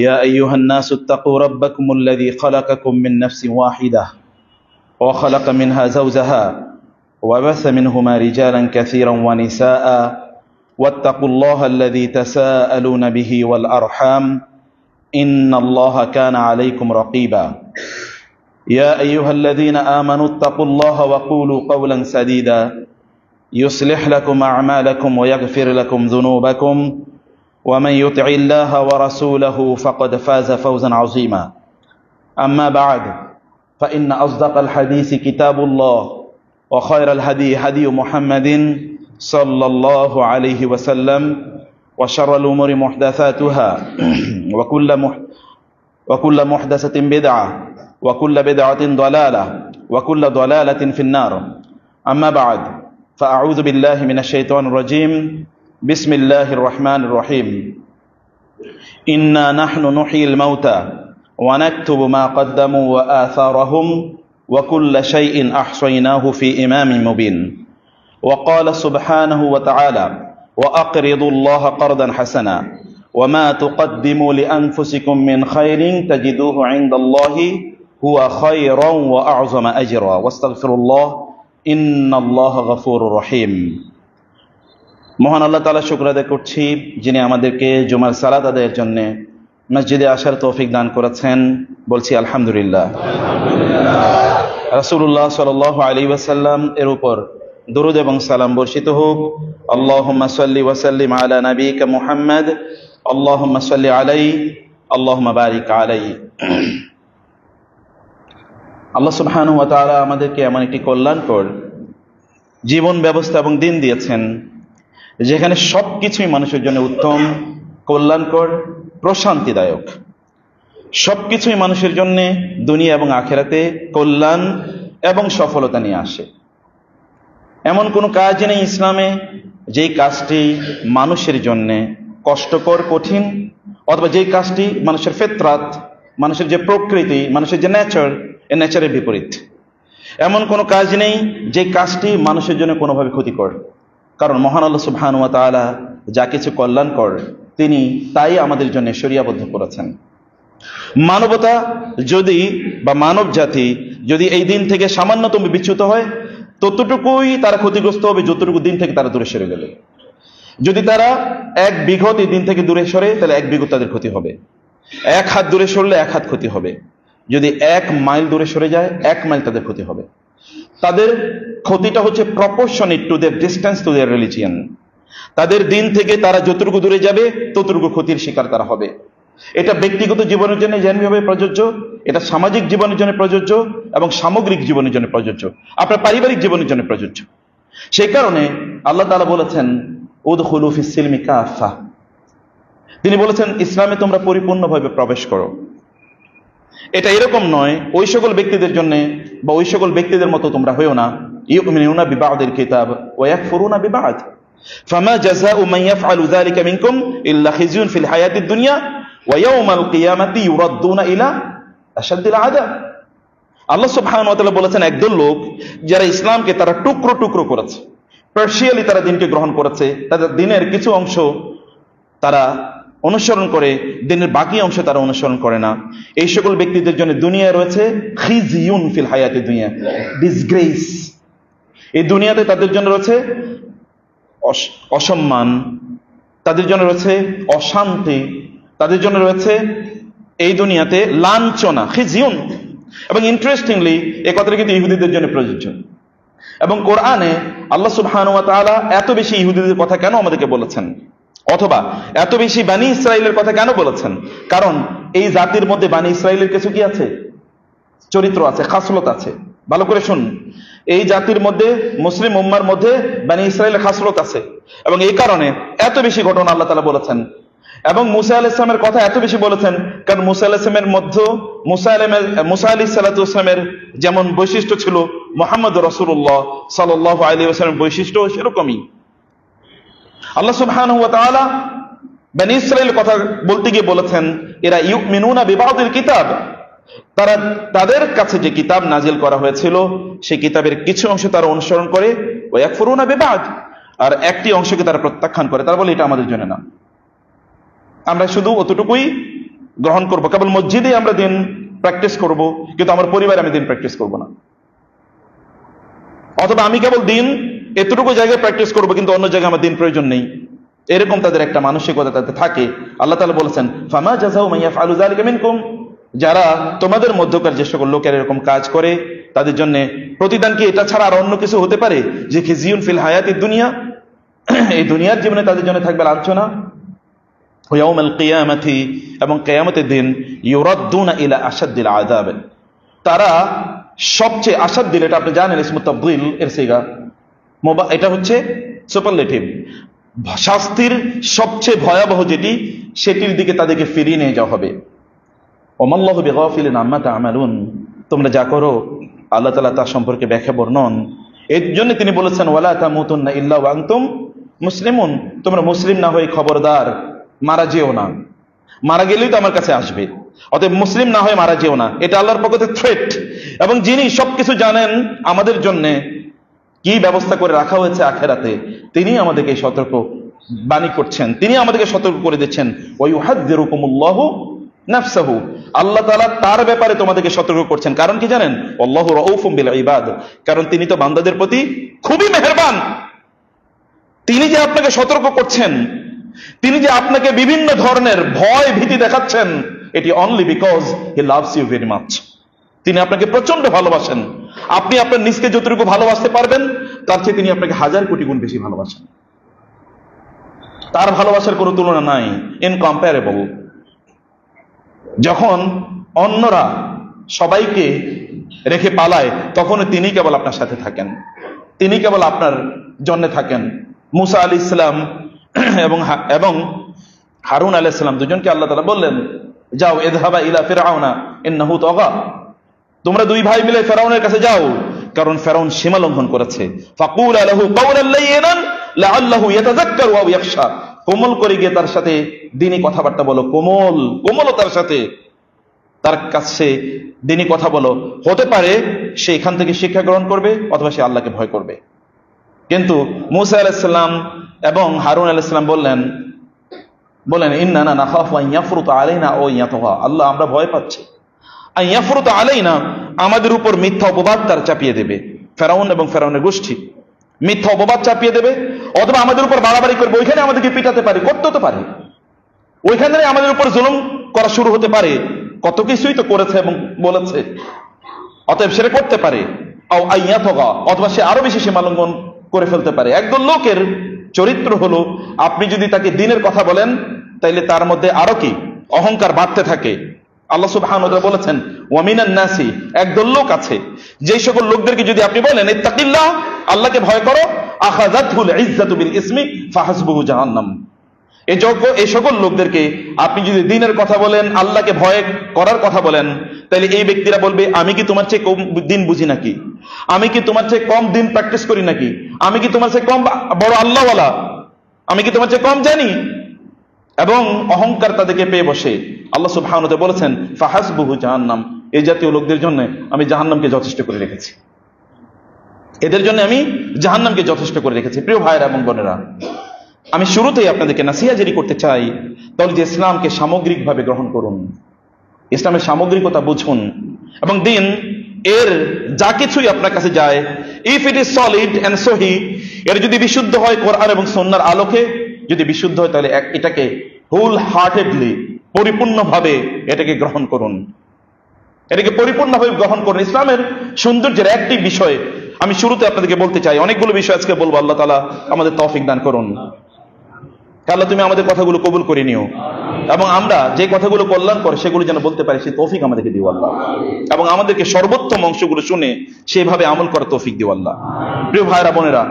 يا أيها الناس اتقوا ربكم الذي خلقكم من نفس واحدة وخلق منها زوجها وبث منهما رجالا كثيرا ونساء واتقوا الله الذي تساءلون به والأرحام إن الله كان عليكم رقيبا يا أيها الذين آمنوا اتقوا الله وقولوا قولا سديدا يصلح لكم أعمالكم ويغفر لكم ذنوبكم ومن يطع الله ورسوله فقد فاز فوزا عظيما أما بعد فإن أصدق الحديث كتاب الله وخير الهدي هدي محمد صلى الله عليه وسلم وشر الأمور محدثاتها وكل محدثة بدعة وكل بدعة ضلالة وكل ضلالة في النار أما بعد فأعوذ بالله من الشيطان الرجيم بسم الله الرحمن الرحيم إنا نحن نحيي الموتى ونكتب ما قدموا وآثارهم وكل شيء أحصيناه في إمام مبين وقال سبحانه وتعالى وأقرضوا الله قرضا حسنا وما تقدموا لأنفسكم من خير تجدوه عند الله هو خيرا وأعظم أجرا واستغفر الله إن الله غفور رحيم মহান আল্লাহ তাআলা শুকর আদায় করছি যিনি আমাদেরকে জুমার সালাত আদায়ের জন্য মসজিদে আসার তৌফিক দান করেছেন। বলছি আলহামদুলিল্লাহ। রাসূলুল্লাহ সাল্লাল্লাহু আলাইহি ওয়াসাল্লাম এর উপর দরুদ এবং সালাম বর্ষিত হোক। আল্লাহুম্মা সাল্লি ওয়া সাল্লিম আলা নাবিয়িকা মুহাম্মদ আল্লাহুম্মা সাল্লি আলাইহি আল্লাহুম্মা বারিক আলাইহি। আল্লাহ সুবহানাহু ওয়া তাআলা আমাদেরকে এমন একটি কল্যাণকর জীবন ব্যবস্থা এবং দিন দিয়েছেন যেখানে সবকিছুই মানুষের জন্য উত্তম, কল্যাণকর, প্রশান্তিদায়ক। সবকিছুই মানুষের জন্য দুনিয়া এবং আখিরাতে কল্যাণ এবং সফলতা নিয়ে আসে। এমন কোনো কাজ নেই ইসলামে যেই কাজটি মানুষের জন্য কষ্টকর, কঠিন, অথবা যেই কাজটি মানুষের ফিতরাত, মানুষের যে প্রকৃতি, মানুষের যে নেচার, এ নেচারের বিপরীত। এমন কোনো কাজ নেই যে কাজটি মানুষের জন্য কোনোভাবে ক্ষতিকর, কারণ মহান আল্লাহ সুবহানাহু ওয়া তাআলা যা কিছু কল্যাণকর তিনি তাই আমাদের জন্য শরিয়াবদ্ধ করেছেন। মানবতা যদি বা মানব জাতি যদি এই দিন থেকে সামান্যতম বিচ্যুত হয় ততটুকুই তারা ক্ষতিগ্রস্ত হবে যতটুকু দিন থেকে তারা দূরে সরে গেলে। যদি তারা এক বিঘত এই দিন থেকে দূরে সরে তাহলে এক বিঘত তাদের ক্ষতি হবে, এক হাত দূরে সরলে এক হাত ক্ষতি হবে, যদি এক মাইল দূরে সরে যায় এক মাইল তাদের ক্ষতি হবে। তাদের ক্ষতিটা হচ্ছে proportionate to their distance to their religion. তাদের দিন থেকে তারা যতটুকু দূরে যাবে ততটুকু ক্ষতির শিকার তারা হবে। এটা ব্যক্তিগত জীবনের জন্য যেভাবে প্রযোজ্য, এটা সামাজিক জীবনের জন্য প্রযোজ্য এবং সামগ্রিক জীবনের জন্য প্রযোজ্য, আপনার পারিবারিক জীবনের জন্য প্রযোজ্য। সেই কারণে আল্লাহ তাআলা বলেছেন উদখুলু ফিস সিলমি কাফা, তিনি বলেছেন ইসলামে তোমরা পরিপূর্ণভাবে প্রবেশ করো। এটা এরকম নয় ওই সকল ব্যক্তিদের জন্য বা ওই সকল ব্যক্তিদের মতো তোমরা হইও না, ইউমিনুনা বিবাদিল কিতাব ওয়া ইয়াকফুরুনা বিবাদ ফামা জাযাউ মান ইয়াফআলু যালিকা মিনকুম ইল্লা খিজয়ুন ফিল হায়াতিদ দুনিয়া ওয়া ইয়াউমাল কিয়ামাতি ইউরাদ্দুনা ইলা আশাদ্দিল আযাব। আল্লাহ সুবহানাহু ওয়া তাআলা বলেছেন একদল লোক যারা ইসলামকে তারা টুকরো টুকরো করেছে, পার্শিয়ালি তারা দিনকে গ্রহণ করেছে, তাদের দিনের কিছু অংশ তারা অনুসরণ করে, দিনের বাকি অংশ তারা অনুসরণ করে না। এই সকল ব্যক্তিদের জন্য দুনিয়ায় রয়েছে খিজিয়ুন ফিল হায়াতিদ দুনিয়া, ডিসগ্রেস। এই দুনিয়াতে তাদের জন্য রয়েছে অসম্মান, তাদের জন্য রয়েছে অশান্তি, তাদের জন্য রয়েছে এই দুনিয়াতে লাঞ্ছনা, খিজিয়ুন। এবং ইন্টারেস্টিংলি এই কথাটা কিন্তু ইহুদিদের জন্য প্রযোজ্য। এবং কোরআনে আল্লাহ সুবহানাহু ওয়া তাআলা এত বেশি ইহুদিদের কথা কেন আমাদেরকে বলেছেন, অথবা এত বেশি বানি ইসরাইলের কথা কেন বলেছেন? কারণ এই জাতির মধ্যে বানি ইসরাইলের কিছু কি আছে? চরিত্র আছে, খাসলত আছে। ভালো করে শুন, এই জাতির মধ্যে, মুসলিম উম্মার মধ্যে বানি ইসরাইলের খাসলত আছে এবং এই কারণে এত বেশি ঘটনা আল্লাহ তাআলা বলেছেন। এবং মুসা আলাইহিস সালামের কথা এত বেশি বলেছেন কারণ মুসা আলাইহিস সালামের মধ্যে মুসা আলাইহিস সালাতু ওয়াসসালামের যেমন বৈশিষ্ট্য ছিল মুহাম্মদ রাসূলুল্লাহ সাল্লাল্লাহু আলাইহি ওয়াসাল্লামের বৈশিষ্ট্য সেরকমই। আল্লাহ সুবহানাহু ওয়া তাআলা বনি ইসরাইলের কথা বলতে গিয়ে বলেছেন এরা ইউমিনুনা বিবাদিল কিতাব, তারা তাদের কাছে যে কিতাব নাজিল করা হয়েছিল সেই কিতাবের কিছু অংশ তারা অনুসরণ করে, ওয়া ইয়াকফুরুনা বিবাদ, আর একটি অংশকে তারা প্রত্যাখ্যান করে। তারা বলে এটা আমাদের জন্য না, আমরা শুধু অতটুকুই গ্রহণ করব, কেবল মসজিদে আমরা দিন প্র্যাকটিস করব, কিন্তু আমার পরিবারে আমি দিন প্র্যাকটিস করব না। অথবা আমি কেবল দিন এতটুকু জায়গায় প্র্যাকটিস করব, কিন্তু অন্য জায়গায় আমার দিন প্রয়োজন নেই। এরকম তাদের একটা মানসিকতা তাদের থাকে। আল্লাহ তাআলা বলেছেন, ফামা জাযাউ মান ইয়াফআলু যালিকা মিনকুম, যারা তোমাদের মধ্যকার যে সকল লোকের এরকম কাজ করে তাদের জন্য প্রতিদান কি এটা ছাড়া আর অন্য কিছু হতে পারে? যে খিজিউন ফিল হায়াতিদ দুনিয়া, এই দুনিয়ার জীবনে তাদের জন্য থাকবে লাঞ্ছনা, ওয়া ইয়াউমাল কিয়ামাতি, এবং কিয়ামতের দিন ইউরাদ্দুনা ইলা আশাদ্দিল আযাব, তারা সবচেয়ে আশাদ্দিল, এটা আপনি জানেন ইসমু তাফদীল এর সিগা, এটা হচ্ছে সুপারলেটিভ, শাস্তির সবচেয়ে ভয়াবহ যেটি, সেটির দিকে তাদেরকে ফিরিয়ে নিয়ে যাওয়া হবে। ওমাল্লাহু বিগাফিলিন আম্মা তা'মালুন, তোমরা যা করো আল্লাহ তাআলা তার সম্পর্কে ব্যাখ্যা বর্ণন। এর জন্য তিনি বলেছেন, ওয়ালা তামুতুন্না ইল্লা ওয়া আনতুম মুসলিমুন, তোমরা মুসলিম না হয়ে খবরদার মারা যেও না, মারা গেলেই তো আমার কাছে আসবে, অতএব মুসলিম না হয়ে মারা যেও না। এটা আল্লাহর পক্ষ থেকে থ্রেট, এবং যিনি সবকিছু জানেন আমাদের জন্য কি ব্যবস্থা করে রাখা হয়েছে আখেরাতে, তিনি আমাদেরকে সতর্ক বাণী করছেন, তিনি আমাদেরকে সতর্ক করে দিচ্ছেন। ওয়া ইউহাযযিরুকুমুল্লাহু নাফসাহু, আল্লাহ তাআলা তার ব্যাপারে তোমাদেরকে সতর্ক করছেন। কারণ কি জানেন? আল্লাহু রাউফুম বিল ইবাদ, কারণ তিনি তো বান্দাদের প্রতি খুবই মেহেরবান। তিনি যে আপনাকে সতর্ক করছেন, তিনি যে আপনাকে বিভিন্ন ধরনের ভয় ভীতি দেখাচ্ছেন, এটি only because he loves you very much. তিনি আপনাকে প্রচন্ড ভালোবাসেন। আপনি আপনার নিজকে যতটুকু ভালোবাসতে পারবেন, তার চেয়ে তিনি আপনাকে 1000 কোটি গুণ বেশি ভালোবাসেন। তার ভালোবাসার কোনো তুলনা নাই, ইনকম্পারেবল। যখন অন্যরা সবাইকে রেখে পালায়, তখন তিনি কেবল আপনার সাথে থাকেন, তিনি কেবল আপনার জন্য থাকেন। মুসা আলাইহিস সালাম এবং হারুন আলাইহিস সালাম দুজনকে আল্লাহ তাআলা বললেন, যাও ইযহাবা ইলা ফিরআউনা ইন্নাহু তাগা, তোমরা দুই ভাই মিলে ফেরাউনের কাছে যাও, কারণ ফেরাউন সীমা লঙ্ঘন করেছে। ফাকুলা লাহু কাওলান লাইয়িনান লাআল্লাহু ইয়াতাযাক্কারু আও ইয়াখশা, কোমল করে গিয়ে তার সাথে দ্বীনি কথাবার্তা বলো, কোমলতার সাথে তার কাছে দ্বীনি কথা বলো, হতে পারে সে এখান থেকে শিক্ষা গ্রহণ করবে, অথবা সে আল্লাহকে ভয় করবে। কিন্তু মুসা আলাইহিস সালাম এবং হারুন আলাইহিস সালাম বলেন ইন্নানা নাখাফু আন ইয়াফরুতা আলাইনা আও ইয়াতগা, আল্লাহ আমরা ভয় পাচ্ছি, আন ইয়াফরুতা আলাইনা, আমাদের উপর মিথ্যা অপবাদ তার চাপিয়ে দেবে, ফেরাউন এবং ফেরাউনের গোষ্ঠী মিথ্যা অপবাদ চাপিয়ে দেবে, অথবা আমাদের উপর বাড়াবাড়ি করবে, ওইখানে আমাদেরকে পিটাতে পারে, করতে হতে পারে, ওইখানে আমাদের উপর জুলুম করা শুরু হতে পারে। কত কিছুই তো করেছে এবং বলেছে, অতএব সেটা করতে পারে। আও আইয়াতগা, অথবা সে আরো বেশি সীমা লঙ্ঘন করে ফেলতে পারে। একদল লোকের চরিত্র হলো, আপনি যদি তাকে দ্বীনের কথা বলেন, তাইলে তার মধ্যে আরো কি অহংকার বাড়তে থাকে। আল্লাহ সুবহানাহু ওয়া তাআলা বলেছেন, ওয়া মিনান নাসি, একদল লোক আছে, যে সকল লোকদেরকে যদি আপনি বলেন ইত্তাকিল্লাহ, আল্লাহকে ভয় করো, আখাযাতহুল ইজ্জাতু বিল ইসমি ফাহাসবুহু জাহান্নাম, এই সকল লোকদেরকে আপনি যদি দ্বীনের কথা বলেন, আল্লাহকে ভয় করার কথা বলেন, তাহলে এই ব্যক্তিরা বলবে, আমি কি তোমার চেয়ে কম দ্বীন বুঝি নাকি? আমি কি তোমার চেয়ে কম দ্বীন প্র্যাকটিস করি নাকি? আমি কি তোমার চেয়ে কম বড় আল্লাহওয়ালা? আমি কি তোমার চেয়ে কম জানি? এবং অহংকার তাদেরকে পেয়ে বসে। আল্লাহ সুবহানাহু ওয়া তাআলা বলেছেন, ফাহাসবুহু জাহান্নাম, এই জাতীয় লোকদের জন্য আমি জাহান্নামকে যথেষ্ট করে রেখেছি, এদের জন্য আমি জাহান্নামকে যথেষ্ট করে রেখেছি। প্রিয় ভাইয়েরা এবং বোনেরা, আমি শুরুতেই আপনাদেরকে নাসিহা জারি করতে চাই, তাহলে যে ইসলামকে সামগ্রিকভাবে গ্রহণ করুন, ইসলামের সামগ্রিকতা বুঝুন, এবং দিন এর যা কিছুই আপনার কাছে যায়, if it is solid and সহি, এর যদি বিশুদ্ধ হয় কোরআন এবং সুন্নাহর আলোকে, যদি বিশুদ্ধ হয়, তাহলে এটাকে হোল হার্টেডলি, পরিপূর্ণভাবে এটাকে গ্রহণ করুন, এটাকে পরিপূর্ণভাবে গ্রহণ করুন। ইসলামের সৌন্দর্যের একটি বিষয় আমি শুরুতে আপনাদেরকে বলতে চাই, অনেকগুলো বিষয় আজকে বলবো, আল্লাহ তাআলা আমাদের তৌফিক দান করুন। আল্লাহ তুমি আমাদের কথাগুলো কবুল করে নিও, এবং আমরা যে কথাগুলো কল্যাণকর সেগুলো যেন বলতে পারি, সেই তৌফিক আমাদেরকে দিও আল্লাহ, এবং আমাদেরকে সর্বোত্তম অংশগুলো শুনে সেভাবে আমল করার তৌফিক দিও আল্লাহ। প্রিয় ভাইরা বোনেরা,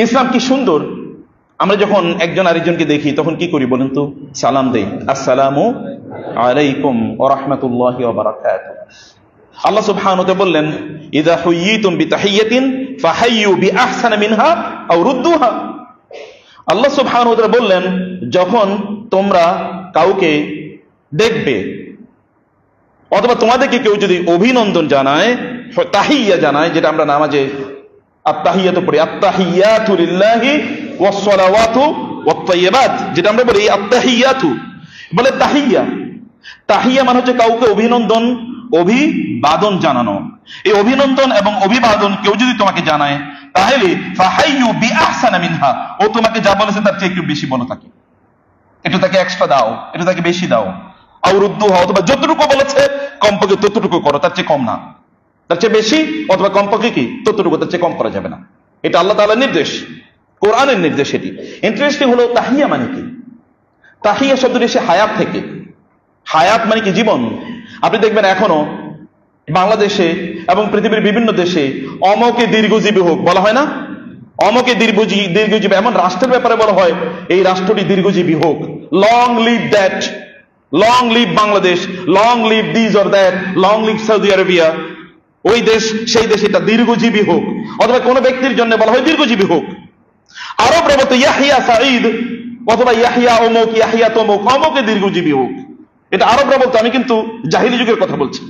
ইসলাম কি সুন্দর! আমরা যখন একজন আরেকজনকে দেখি তখন কি করি বলেন তো? সালাম দেই, আসসালামু আলাইকুম ওয়া রাহমাতুল্লাহি ওয়া বারাকাতুহু। আল্লাহ সুবহানাহু ওয়া তাআলা বললেন, ইযা হুয়িতুম বিতাহিয়াতিন ফাহাইয়ু বিআহসানা মিনহা আও রুদ্দুহা। আল্লাহ সুবহানাহু ওয়া তাআলা বললেন, যখন তোমরা কাউকে দেখবে, অথবা তোমাদেরকে কেউ যদি অভিনন্দন জানায়, তাহিয়া জানায়, যেটা আমরা নামাজে আত-তাহিয়াতু পড়ি, আত-তাহিয়াতু লিল্লাহি ওয়াস-সালাওয়াতু ওয়াত-তাইয়্যিবাত, যেটা আমরা বলি আত-তাহিয়াতু, বলে তাহিয়া। তাহিয়া মানে হচ্ছে কাউকে অভিনন্দন, অভিবাদন জানানো। এই অভিনন্দন এবং অভিবাদন কেউ যদি তোমাকে জানায়, তাহলে ফাহাইয়ু বিআহসানা মিনহা, ও তোমাকে যা বলেছে তার চেয়ে একটু বেশি বলো তাকে, একটু তাকে এক্সট্রা দাও, একটু তাকে বেশি দাও। আও রুদ্দুহা, অথবা যতটুকু বলেছে কমপক্ষে ততটুকু করো, তার চেয়ে কম না। তার চেয়ে বেশি অথবা কমপক্ষে কি ততটুকু, তার চেয়ে কম করা যাবে না। এটা আল্লাহ তাআলার নির্দেশ, কোরআনের নির্দেশ। এটি ইন্টারেস্টিং হলো তাহিয়া মানে কি? তাহিয়া শব্দটি এসে হায়াত থেকে। হায়াত মানে কি? জীবন। আপনি দেখবেন এখনো বাংলাদেশে এবং পৃথিবীর বিভিন্ন দেশে অমকে দীর্ঘজীবী হোক বলা হয় না? অমকে দীর্ঘজীবী, এমন রাষ্ট্রের ব্যাপারে বলা হয় এই রাষ্ট্রটি দীর্ঘজীবী হোক। Long live that, long live Bangladesh, long live this or that, long live Saudi Arabia. ওই দেশ, সেই দেশ এটা দীর্ঘজীবী হোক। অথবা কোনো ব্যক্তির জন্য বলা হয় দীর্ঘজীবী হোক। আরবরা বলতো ইয়াহিয়া সাঈদ, অথবা ইয়াহিয়া অমুক, ইয়াহিয়া তমুক, অমুকে দীর্ঘজীবী হোক। এটা আরবরা বলতো, আমি কিন্তু জাহিলি যুগের কথা বলছি।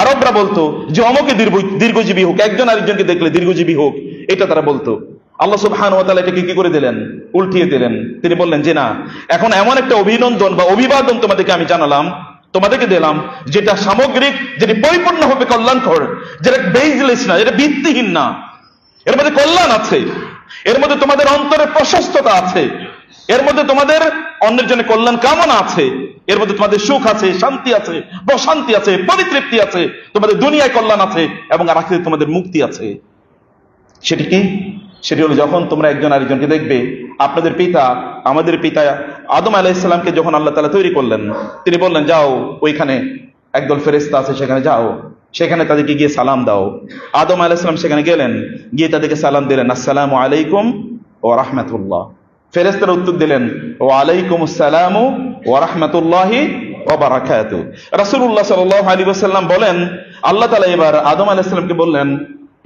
আরবরা বলতো যে অমুকে দীর্ঘজীবী হোক, একজন আরেকজনকে দেখলে দীর্ঘজীবী হোক, এটা তারা বলতো। আল্লাহ সুবহানাহু ওয়া তাআলা এটাকে কি করে দিলেন? উল্টিয়ে দিলেন। তিনি বললেন যে না, এখন এমন একটা অভিনন্দন বা অভিবাদন তোমাদেরকে আমি জানালাম, তোমাদেরকে দিলাম, যেটা সামগ্রিক, যেটি পরিপূর্ণভাবে কল্যাণকর, যেটা বেজলেস না, যেটা ভিত্তিহীন না। এর মধ্যে কল্যাণ আছে, এর মধ্যে তোমাদের অন্তরের প্রশস্ততা আছে, এর মধ্যে তোমাদের অন্যের জন্য কল্যাণ কামনা আছে, এর মধ্যে তোমাদের সুখ আছে, শান্তি আছে, প্রশান্তি আছে, পরিতৃপ্তি আছে, তোমাদের দুনিয়ায় কল্যাণ আছে এবং আখিরাতে তোমাদের মুক্তি আছে। সেটি কি? সেটি হলো যখন তোমরা একজন আরেকজনকে দেখবে। আপনাদের পিতা, আমাদের পিতা আদম আলাইহিস সালামকে যখন আল্লাহ তাআলা তৈরি করলেন, তিনি বললেন যাও ওইখানে একদল ফেরেশতা আছে, সেখানে যাও, সেখানে তাদেরকে গিয়ে সালাম দাও। আদম আলাইহিস সালাম সেখানে গেলেন, গিয়ে তাদেরকে সালাম দিলেন, আসসালামু আলাইকুম ওয়া রাহমাতুল্লাহ। ফেরেশতারা উত্তর দিলেন, ওয়া আলাইকুমুস সালাম ওয়া রাহমাতুল্লাহি ওয়া বারাকাতুহু। রাসূলুল্লাহ সাল্লাল্লাহু আলাইহি ওয়াসাল্লাম বলেন, আল্লাহ তাআলা এবার আদম আলাইহিস সালামকে বললেন,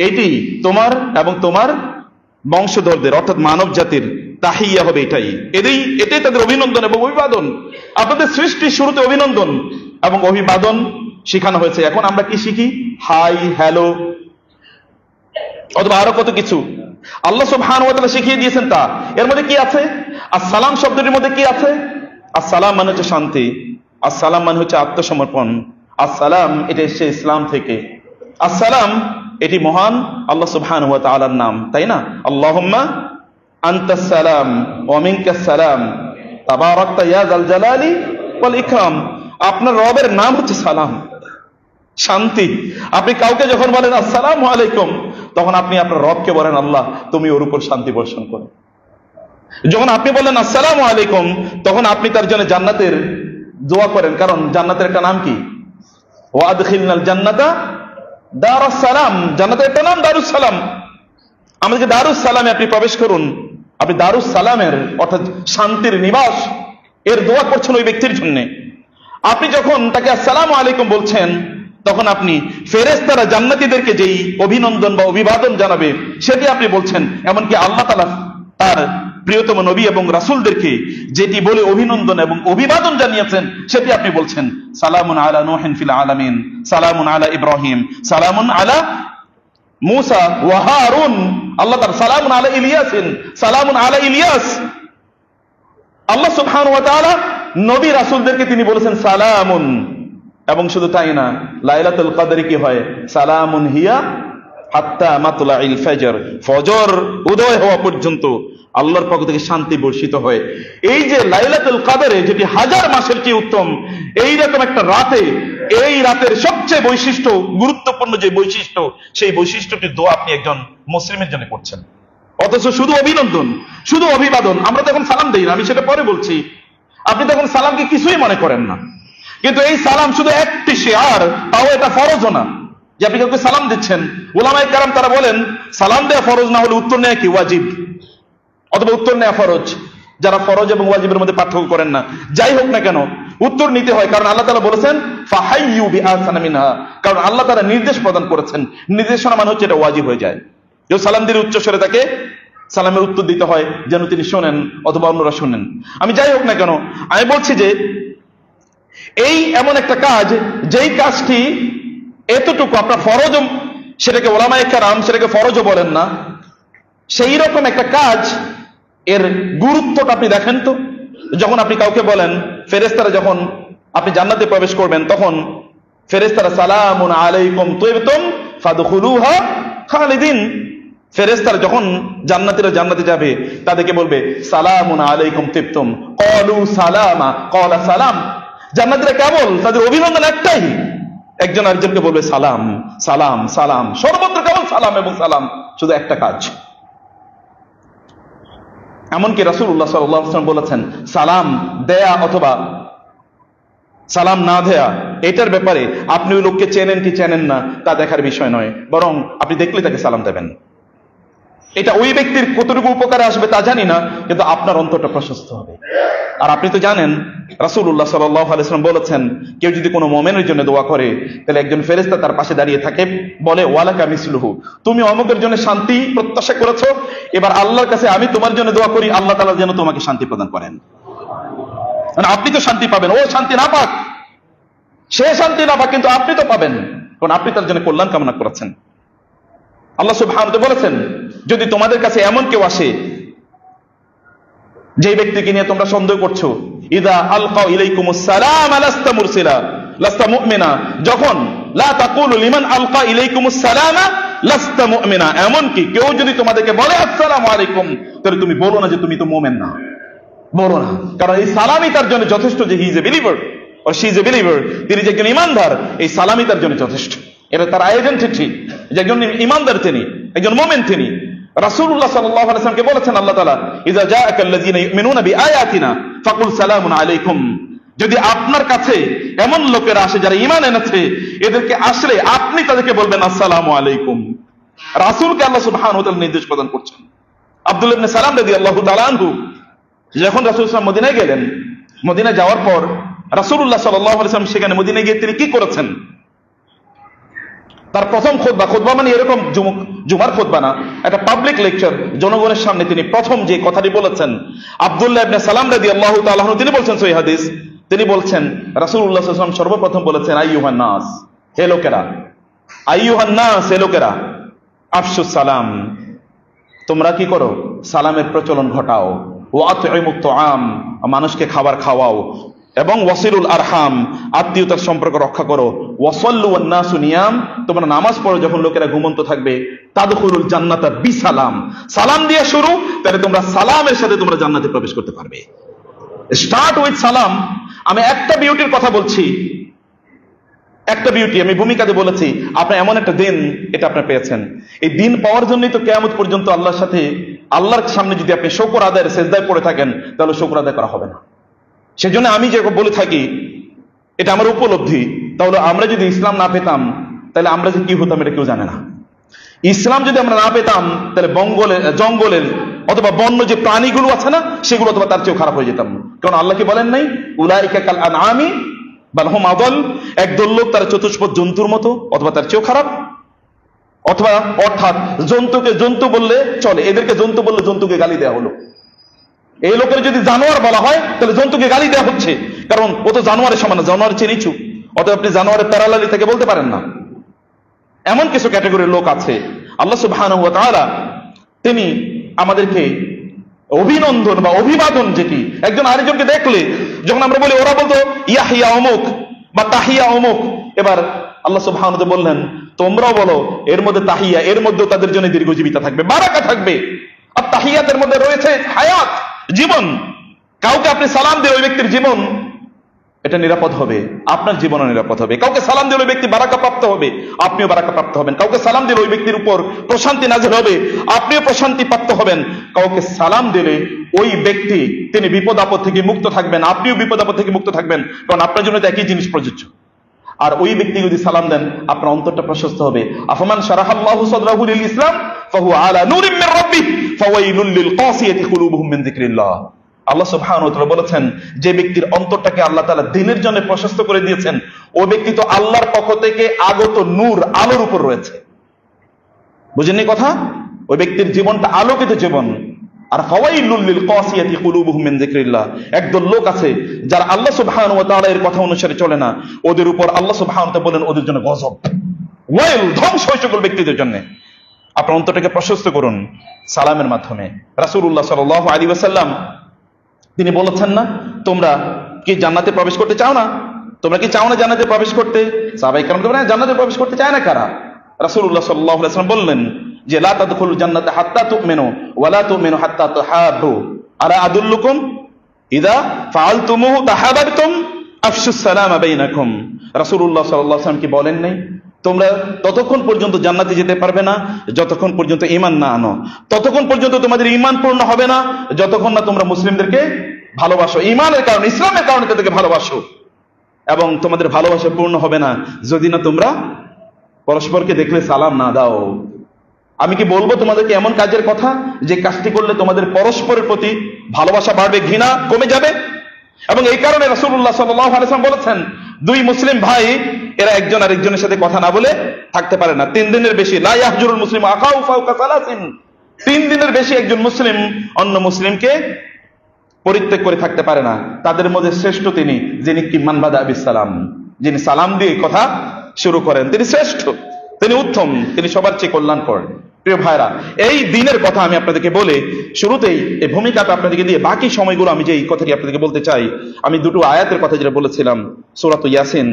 এটি তোমার এবং তোমার বংশধরদের, অর্থাৎ মানব জাতির তাহিয়া হবে, এটাই তাদের অভিনন্দন এবং অভিবাদন। আপনাদের সৃষ্টির শুরুতে অভিনন্দন এবং অভিবাদন শেখানো হয়েছে। এখন আমরা কি শিখি? হাই, হ্যালো, অথবা আরো কত কিছু আল্লাহ সুবহানাহু ওয়া তাআলা শিখিয়ে দিয়েছেন। তা এর মধ্যে কি আছে? আসসালাম শব্দটির মধ্যে কি আছে? আসসালাম মানে হচ্ছে শান্তি, আসসালাম মানে হচ্ছে আত্মসমর্পণ, আসসালাম এটা এসেছে ইসলাম থেকে। আসসালাম এটি মহান আল্লাহ সুবহানাহু ওয়া তাআলার নাম, তাই না? আল্লাহুম্মা আনতাস সালাম ওয়া মিনকাস সালাম তাবারাকতা ইয়া যাল জালালি ওয়াল ইকরাম। আপনার রবের নাম হচ্ছে সালাম, শান্তি। আপনি কাউকে যখন বলেন আসসালামু আলাইকুম, তখন আপনি আপনার রবকে বলেন আল্লাহ তুমি ওর উপর শান্তি বর্ষণ করো। যখন আপনি বলেন আসসালামু আলাইকুম, তখন আপনি তার জন্য জান্নাতের দোয়া করেন, কারণ জান্নাতের একটা নাম কি? ওয়া আদখিলনাল জান্নাতা দারুস সালাম। জান্নাতের একটা নাম দারুস সালাম। আমাদেরকে দারুস সালামে আপনি প্রবেশ করুন। আপনি দারুস সালামের অর্থাৎ শান্তির নিবাস এর দোয়া করছেন ওই ব্যক্তির জন্য। আপনি যখন তাকে আসসালামু আলাইকুম বলছেন, তখন আপনি ফেরেশতারা জান্নাতীদেরকে যেই অভিনন্দন বা অভিবাদন জানাবে সেটি আপনি বলছেন। এমনকি আল্লাহ তাআলা তার প্রিয়তম নবী এবং রাসূলদেরকে যেটি বলে অভিনন্দন এবং অভিবাদন জানিয়েছেন সেটি আপনি বলছেন, সালামুন আলা নূহিন ফিল আলামিন, সালামুন আলা ইব্রাহিম, সালামুন আলা মূসা ওয়া হারুন। আল্লাহ তাআলা সালামুন আলা ইলিয়াসিন, সালামুন আলা ইলিয়াস। আল্লাহ সুবহানাহু ওয়া তাআলা নবী রাসূলদেরকে তিনি বলেছেন সালামুন। এবং শুধু তাই না, লাইলাতুল কদরে কি হয়? সালামুন হিয়া হাত্তা মাতলাইল ফজর, ফজর উদয় হওয়া পর্যন্ত আল্লাহর পক্ষ থেকে শান্তি বর্ষিত হয়। এই যে লাইলাতুল কদরে, যেটি হাজার মাসের চেয়ে উত্তম, এই রকম একটা রাতে, এই রাতের সবচেয়ে বৈশিষ্ট্য, গুরুত্বপূর্ণ যে বৈশিষ্ট্য, সেই বৈশিষ্ট্যটির দোয়া আপনি একজন মুসলিমের জন্য করছেন। অথচ শুধু অভিনন্দন, শুধু অভিবাদন। আমরা তখন সালাম দেই না, আমি সেটা পরে বলছি। আপনি তখন সালামকে কিছুই মনে করেন না, কিন্তু এই সালাম শুধু একটি শেয়ার, তাও এটা ফরজও না যে আপনি কাউকে সালাম দিচ্ছেন। উলামায়ে কেরাম তারা বলেন সালাম দেয়া ফরজ না হলে উত্তর নেওয়া কি ওয়াজিব, অথবা উত্তর নেওয়া ফরজ। যারা ফরজ এবং ওয়াজিবের মধ্যে পার্থক্য করেন না, যাই হোক না কেন উত্তর নিতে হয়, কারণ আল্লাহ তাআলা বলেছেন ফাহাইয়ু বিআহসানা মিনহা। কারণ আল্লাহ তাআলা নির্দেশ প্রদান করেছেন, নির্দেশনা মানে হচ্ছে এটা ওয়াজিব হয়ে যায়। কেউ সালাম দিলে উচ্চস্বরে তাকে সালামের উত্তর দিতে হয়, যেন তিনি শোনেন অথবা অন্যরা শোনেন। আমি যাই হোক না কেন, আমি বলছি যে এই এমন একটা কাজ, যেই কাজটি এতটুকু আপনার ফরজ, সেটাকে উলামায়ে কেরাম সেটাকে ফরজও বলেন না, সেই রকম একটা কাজ, এর গুরুত্বটা আপনি দেখেন তো। যখন আপনি কাউকে বলেন ফেরেশতারা যখন আপনি জান্নাতে প্রবেশ করবেন তখন ফেরেশতারা সালামুন আলাইকুম তিবতুম ফাদখুলুহা খালিদিন, ফেরেশতারা যখন জান্নাতীরা জান্নাতে যাবে তাদেরকে বলবে সালামুন আলাইকুম তিবতুম ক্বালু সালামা ক্বালা সালাম। জান্নাতীরা কেবল তাদের অভিনন্দন একটাই, একজন আরেকজনকে বলবে সালাম সালাম সালাম, সর্বত্র কেবল সালাম এবং সালাম, শুধু একটা কাজ। এমনকি রাসূলুল্লাহ সাল্লাল্লাহু আলাইহি ওয়াসাল্লাম বলেছেন সালাম দেয়া অথবা সালাম না দেয়া এটার ব্যাপারে আপনি ওই লোককে চেনেন কি চেনেন না তা দেখার বিষয় নয়, বরং আপনি দেখলে তাকে সালাম দেবেন। এটা ওই ব্যক্তির কতটুকু উপকারে আসবে তা জানি না, কিন্তু আপনার অন্তরটা প্রশস্ত হবে। আর আপনি তো জানেন রাসূলুল্লাহ সাল্লাল্লাহু আলাইহি ওয়াসাল্লাম বলেছেন কেউ যদি কোনো মুমিনের জন্য দোয়া করে তাহলে একজন ফেরেশতা তার পাশে দাঁড়িয়ে থাকে, বলে ওয়ালাকা মিসলুহু, তুমি অমুকের জন্য শান্তি প্রত্যাশা করেছো, এবার আল্লাহর কাছে আমি তোমার জন্য দোয়া করি আল্লাহ তাআলা যেন তোমাকে শান্তি প্রদান করেন। মানে আপনি তো শান্তি পাবেন, ও শান্তি না পাক, সে শান্তি না পাক, কিন্তু আপনি তো পাবেন, কারণ আপনি তার জন্য কল্যাণ কামনা করেছেন। আল্লাহ সুবহানাহু ওয়া তাআলা বলেছেন যদি তোমাদের কাছে এমন কেউ আসে যে ব্যক্তিকে নিয়ে তোমরা সন্দেহ করছো, ইদা আলকাউ ইলাইকুমুস সালাম লাস্তা মুরসিলা লাস্তা মুমিনা, যখন লা তাকুলু লিমান আলকা ইলাইকুমুস সালাম লাস্তা মুমিনা, এমন কি কেউ যদি তোমাদেরকে বলে আসসালামু আলাইকুম তাহলে তুমি বলো না যে তুমি তো মুমিন না, বলো না, কারণ এই সালামই তার জন্য যথেষ্ট যে he is a believer or she is a believer, তিনি যে একজন ঈমানদার এই সালামই তার জন্য যথেষ্ট। এটা তার আইডেন্টিটি যে একজন ঈমানদার, তিনি একজন মুমিন। তিনি রাসূলুল্লাহ সাল্লাল্লাহু আলাইহি ওয়াসাল্লামকে বলেছেন আল্লাহ তাআলা ইযা জাআকাল্লাযীনা ইউমিনুনা বিআয়াতিনা ফাকুল সালামুন আলাইকুম, যদি আপনার কাছে এমন লোকেরা আসে যারা ঈমান এনেছে এদেরকে আসলে আপনি তাদেরকে বলবেন আসসালামু আলাইকুম। রাসূলকে আল্লাহ সুবহানাহু ওয়া তাআলা নির্দেশ প্রদান করছেন। আব্দুল্লাহ ইবনে সালাম রাদিয়াল্লাহু তাআলা আনহু যখন রাসূল সাল্লাল্লাহু আলাইহি ওয়াসাল্লাম মদিনায় গেলেন, মদিনায় যাওয়ার পর রাসূলুল্লাহ সাল্লাল্লাহু আলাইহি ওয়াসাল্লাম সেখানে মদিনায় গিয়ে তিনি কি করেছেন, তার প্রথম খুতবা মানে এরকম জুমার খুতবা না, একটা পাবলিক লেকচার জনগণের সামনে তিনি প্রথম যে কথাটি বলেছেন, আব্দুল্লাহ ইবনে সালাম রাদিয়াল্লাহু তাআলা আনহু তিনি বলছেন সহিহ হাদিস, তিনি বলছেন রাসূলুল্লাহ সাল্লাল্লাহু আলাইহি ওয়াসাল্লাম সর্বপ্রথম বলেছেন আইয়ুহান নাস, হে লোকেরা, আইয়ুহান নাস, হে লোকেরা, আফশুস সালাম, তোমরা কি করো সালামের প্রচলন ঘটাও, ওয়া আতঈমুত তুআম, মানুষকে খাবার খাওয়াও, এবং ওয়াসিলুল আরহাম, আত্মীয়তার সম্পর্ক রক্ষা করো, ওয়াসাল্লু ওয়ান নাসু নিয়াম, তোমরা নামাজ পড়ো যখন লোকেরা ঘুমন্ত থাকবে, তাদখুলুল জান্নাতা বিসালাম, সালাম দিয়ে শুরু, তাহলে তোমরা সালামের সাথে তোমরা জান্নাতে প্রবেশ করতে পারবে। স্টার্ট উইথ সালাম। আমি একটা বিউটির কথা বলছি, একটা বিউটি আমি ভূমিকাতে বলেছি, আপনার এমন একটা দিন এটা আপনার পেয়েছেন, এই দিন পাওয়ার জন্যই তো কিয়ামত পর্যন্ত আল্লাহর সাথে আল্লাহর সামনে যদি আপনি শুকর আদায়ের সেজদায় পড়ে থাকেন তাহলে শুকর আদায় করা হবে না। সেজন্য আমি যে বলে থাকি এটা আমার উপলব্ধি, তাহলে আমরা যদি ইসলাম না পেতাম তাহলে আমরা যে কি হতাম এটা কেউ জানে না। ইসলাম যদি আমরা না পেতাম তাহলে জঙ্গলের অথবা বন্য যে প্রাণীগুলো আছে না সেগুলো অথবা তার চেয়েও খারাপ হয়ে যেতাম, কারণ আল্লাহ কি বলেন নাই উলাইকা কাল আনআমি বাল হুম আদাল, একদল লোক তারা চতুষ্পদ জন্তুর মতো অথবা তার চেয়েও খারাপ, অথবা অর্থাৎ জন্তুকে জন্তু বললে চলে, এদেরকে জন্তু বললে জন্তুকে গালি দেওয়া হলো। এই লোকের যদি জানোয়ার বলা হয় তাহলে জন্তুকে গালি দেওয়া হচ্ছে, কারণ ও তো জানোয়ারের সমান, জানোয়ার চেয়ে নিচু, অতএব আপনি জানোয়ারের প্যারালালি থেকে বলতে পারেন না। এমন কিছু ক্যাটাগরির লোক আছে। আল্লাহ সুবহানাহু ওয়া তাআলা তিনি আমাদেরকে অভিনন্দন বা অভিবাদন, যেটি একজন আরেকজনকে দেখলে যখন আমরা বলি, ওরা বলতো ইয়াহিয়া অমুক বা তাহিয়া অমুক, এবার আল্লাহ সুবহানাহু ওয়া তাআলা বললেন তোমরাও বলো এর মধ্যে তাহিয়া, এর মধ্যেও তাদের জন্য দীর্ঘজীবিতা থাকবে, বারাকা থাকবে। আর তাহিয়াতের মধ্যে রয়েছে হায়াত, জীবন। কাউকে আপনি সালাম দিয়ে ওই ব্যক্তির জীবন এটা নিরাপদ হবে, আপনার জীবনও নিরাপদ হবে। কাউকে সালাম দিলে ওই ব্যক্তি বারাকা প্রাপ্ত হবে, আপনিও বারাকা প্রাপ্ত হবেন। কাউকে সালাম দিলে ওই ব্যক্তির উপর প্রশান্তি নাযিল হবে, আপনিও প্রশান্তি প্রাপ্ত হবেন। কাউকে সালাম দিলে ওই ব্যক্তি তিনি বিপদ আপদ থেকে মুক্ত থাকবেন, আপনিও বিপদ আপদ থেকে মুক্ত থাকবেন, কারণ আপনার জন্য তো একই জিনিস প্রযোজ্য। আর ওই ব্যক্তি যদি সালাম দেন আপনার অন্তরটা প্রশস্ত হবে। আফমান শারাহাল্লাহু সাদরাহু লিল ইসলাম ফাহুয়া আলা নূরিম মির রাব্বিহি ফাওয়াইলুল লিল কাসিয়াতি কুলুবুহুম মিন যিকরিল্লাহ। আল্লাহ সুবহানাহু ওয়া তাআলা বলেছেন যে ব্যক্তির অন্তরটাকে আল্লাহ তাআলা দ্বীনের জন্য প্রশস্ত করে দিয়েছেন ওই ব্যক্তি তো আল্লাহর পক্ষ থেকে আগত নূর, আলোর উপর রয়েছে। বুঝেননি কথা? ওই ব্যক্তির জীবনটা আলোকিত জীবন। আর ফাওয়াইলুল লিল কাসিয়াতি কুলুবুহুম মিন যিকরিল্লাহ, একদল লোক আছে যারা আল্লাহ সুবহানাহু ওয়া তাআলা এর কথা অনুসারে চলে না, ওদের উপর আল্লাহ সুবহানাহু ওয়া তাআলা বলেন ওদের জন্য গজব, ওয়াইল, ধ্বংস ওই সকল ব্যক্তিদের জন্য। আপনার অন্তরটাকে প্রশস্ত করুন সালামের মাধ্যমে। রাসূলুল্লাহ সাল্লাল্লাহু আলাইহি ওয়াসাল্লাম তিনি বলেছেন না তোমরা কি জান্নাতে প্রবেশ করতে চাও না? তোমরা কি চাও না জান্নাতে প্রবেশ করতে? সাহাবায়ে কেরাম তো বলেন জান্নাতে প্রবেশ করতে চায় না কারা? রাসূলুল্লাহ সাল্লাল্লাহু আলাইহি ওয়াসাল্লাম বললেন যে লা তাদখুলুল জান্নাতা হাত্তা তুমিনু ওয়া লা তুমিনু হাত্তা তুহাব্বু আলা আদুল্লুকুম ইযা ফাআলতুমুহু তাহাব্বাতুম আফশুস সালামা বাইনাকুম। রাসূলুল্লাহ সাল্লাল্লাহু আলাইহি ওয়াসাল্লাম কি বলেন নাই তোমরা ততক্ষণ পর্যন্ত জান্নাতে যেতে পারবে না যতক্ষণ পর্যন্ত ঈমান না আনো, ততক্ষণ পর্যন্ত তোমাদের ঈমান পূর্ণ হবে না যতক্ষণ না তোমরা মুসলিমদেরকে ভালোবাসো, ঈমানের কারণে ইসলামের কারণে তাদেরকে ভালোবাসো, এবং তোমাদের ভালোবাসা পূর্ণ হবে না যদি না তোমরা পরস্পরকে দেখলে সালাম না দাও। আমি কি বলবো তোমাদেরকে এমন কাজের কথা যে কাজটি করলে তোমাদের পরস্পরের প্রতি ভালোবাসা বাড়বে, ঘৃণা কমে যাবে? এবং এই কারণে রাসূলুল্লাহ সাল্লাল্লাহু আলাইহি ওয়াসাল্লাম বলেছেন দুই মুসলিম ভাই এরা একজন আরেকজনের সাথে কথা না বলে থাকতে পারে না 3 দিনের বেশি। লা ইয়াহজুরুল মুসলিম আখাহু ফাওকা সালাসিন, 3 দিনের বেশি একজন মুসলিম অন্য মুসলিমকে পরিত্যাগ করে থাকতে পারে না। তাদের মধ্যে শ্রেষ্ঠ তিনি যিনি কিমান বাদা বিস সালাম, যিনি সালাম দিয়ে কথা শুরু করেন, তিনি শ্রেষ্ঠ, তিনি উত্তম, তিনি সবার চেয়ে কল্যাণকর। প্রিয় ভাইরা, এই দিনের কথা আমি আপনাদেরকে বলে শুরুতেই এই ভূমিকাটা আপনাদেরকে দিয়ে বাকি সময়গুলো আমি যে এই কথাটি আপনাদেরকে বলতে চাই, আমি দুটো আয়াতের কথা যেটা বলেছিলাম সূরা ইয়াসিন,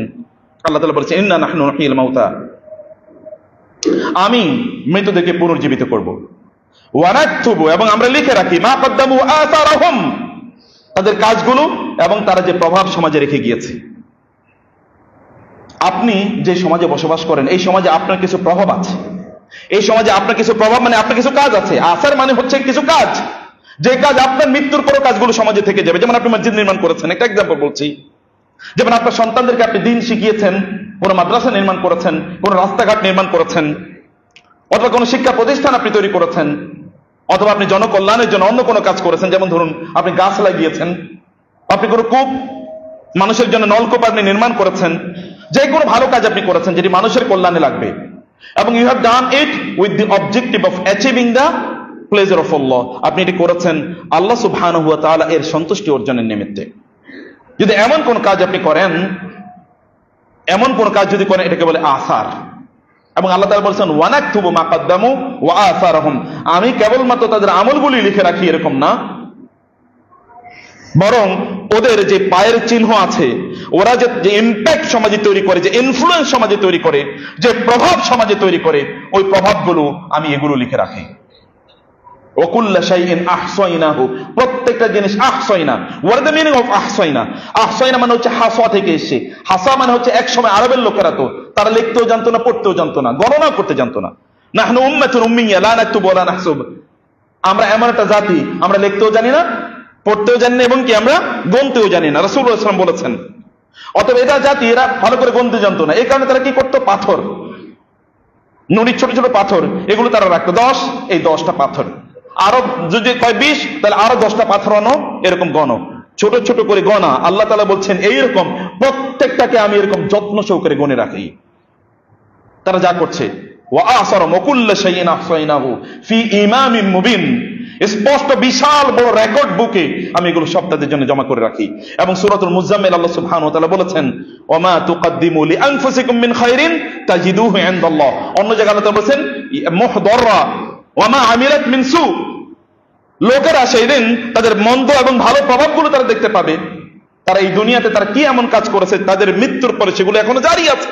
আল্লাহ তাআলা বলেছেন ইন্না নাহনু নুহয়িল মাউতা, আমি মৃতদেরকে পুনর্জীবিত করব, ওয়া নাকতুবু, এবং আমরা লিখে রাখি মা কদ্দামু আসারাহুম, তাদের কাজগুলো এবং তারা যে প্রভাব সমাজে রেখে গিয়েছে। আপনি যে সমাজে বসবাস করেন এই সমাজে আপনার কিছু প্রভাব আছে, এই সমাজে আপনার কিছু প্রভাব মানে আপনার কিছু কাজ আছে। আসার মানে হচ্ছে কিছু কাজ, যে কাজ আপনার মৃত্যুর পরও কাজগুলো সমাজে থেকে যাবে। যেমন আপনি মসজিদ নির্মাণ করেছেন, একটা এক্সাম্পল বলছি, যেমন আপনার সন্তানদেরকে আপনি দিন শিখিয়েছেন, কোন মাদ্রাসা নির্মাণ করেছেন, কোন রাস্তাঘাট নির্মাণ করেছেন, অথবা কোনো শিক্ষা প্রতিষ্ঠান আপনি তৈরি করেছেন, অথবা আপনি জনকল্যাণের জন্য অন্য কোনো কাজ করেছেন, যেমন ধরুন আপনি গাছ লাগিয়েছেন, আপনি কোনো কূপ, মানুষের জন্য নলকূপ আপনি নির্মাণ করেছেন, যে কোনো ভালো কাজ আপনি করেছেন যেটি মানুষের কল্যাণে লাগবে, এবং you have done it with the objective of achieving the pleasure of Allah, আপনি এটি করেছেন আল্লাহ সুবহানাহু ওয়া তাআলা এর সন্তুষ্টি অর্জনের নিমিত্তে। যদি এমন কোন কাজ আপনি করেন, এমন কোন কাজ যদি করেন, এটাকে বলে আসার। এবং আল্লাহ তাআলা বলেছেন ওয়া নাকতুবু মা কদ্দামু ওয়া আসারহুম, আমি কেবলমাত্র তাদের আমলগুলি লিখে রাখি এরকম না, বরং ওদের যে পায়ের চিহ্ন আছে, ওরা যে ইম্প্যাক্ট সমাজে তৈরি করে, যে ইনফ্লুয়েন্স সমাজে তৈরি করে, যে প্রভাব সমাজে তৈরি করে, ওই প্রভাবগুলো আমি এগুলো লিখে রাখি। ওয়াকুল্লা শাইইন আহসাইনাহু, প্রত্যেকটা জিনিস আহসাইনা। What is the meaning of আহসাইনা? আহসাইনা মানে হচ্ছে হাসা থেকে এসে, হাসা মানে হচ্ছে এক সময় আরবের লোকেরা তো তারা লিখতেও জানতো না, পড়তেও জানতো না, গণনা করতে জানতো না। নাহনু উম্মাতুন উম্মিয়া লা নাকতুবু ওয়া লা নাহসুব, আমরা এমন একটা জাতি, আমরা লিখতেও জানি না, পড়তেও জানি না, এবং কি আমরা গণতেও জানি না। রাসূলুল্লাহ সাল্লাল্লাহু আলাইহি ওয়াসাল্লাম বলেছেন অতএব এটা জাতি, এরা ভালো করে গণতে জানতো না, এই কারণে তারা কি করতো, পাথর, নুড়ির ছোট ছোট পাথর এগুলো তারা রাখতো, 10, এই 10টা পাথর, আরো যদি কয় 20 তাহলে আরো 10টা পাথর আনো, এরকম গণো, ছোট ছোট করে গণা। আল্লাহ তাআলা বলছেন এইরকম প্রত্যেকটাকে আমি এরকম যত্ন সহকারে গণে রাখি। তারা যা করছে ওয়া আসারা কুল্লা শাইইন আহসাইনাহু ফি ইমামিন মুবিন, স্পষ্ট বিশাল বড় রেকর্ড বুকে আমি এগুলো সব তাদের জন্য জমা করে রাখি। এবং সূরাতুল মুজাম্মিল আল্লাহ সুবহানাহু ওয়া তাআলা বলেছেন ওয়া মা তুকদ্দিমু লিআনফুসিকুম মিন খাইরিন তাজিদুহু ইনদাল্লাহ, অন্য জায়গায় আল্লাহ তাআলা বলেছেন মুহদাররা ওয়া মা আমিলাত মিন সু, লোকেরা সেই দিন তাদের মন্দ এবং ভালো প্রভাবগুলো তারা দেখতে পাবে, তারা এই দুনিয়াতে তারা কি এমন কাজ করেছে, তাদের মৃত্যুর পরে সেগুলো এখনো জারি আছে,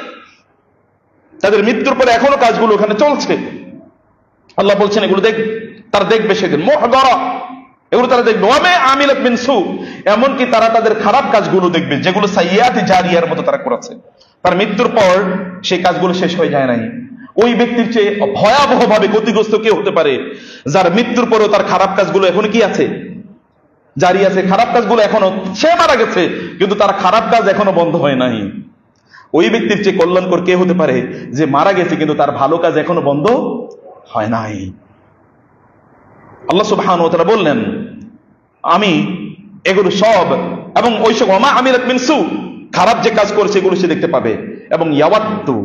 তাদের মৃত্যুর পরে এখনো কাজগুলো ওখানে চলছে। আল্লাহ বলছেন এগুলো তারা দেখবে সেদিন, মুহদারা, এগুলো তারা দেখবে, ওয়া মা আমিলাত মিন সু, এমনকি তারা তাদের খারাপ কাজগুলো দেখবে যেগুলো সাইয়্যাত জারিয়ার মতো তারা করেছে। তার মৃত্যুর পর সেই কাজগুলো শেষ হয়ে যায় নাই। ওই ব্যক্তির চেয়ে ভয়াবহ ভাবে ক্ষতিগ্রস্ত কেউ হতে পারে যার মৃত্যুর পরেও তার খারাপ কাজগুলো এখনো কি আছে, জারি আছে, খারাপ কাজগুলো এখনো, সে মারা গেছে কিন্তু তার খারাপ কাজ এখনো বন্ধ হয় নাই। ওই ব্যক্তির চেয়ে কল্যাণকর কে হতে পারে যে মারা গেছে কিন্তু তার ভালো কাজ এখনো বন্ধ হয় নাই। আল্লাহ সুবহানাহু ওয়া তাআলা বললেন আমি এগুলো সব, এবং ওই সব ওয়া মা আমিলাত মিন সু, খারাপ যে কাজ করেছে এগুলো সে দেখতে পাবে। এবং ইয়াওয়াদ্দু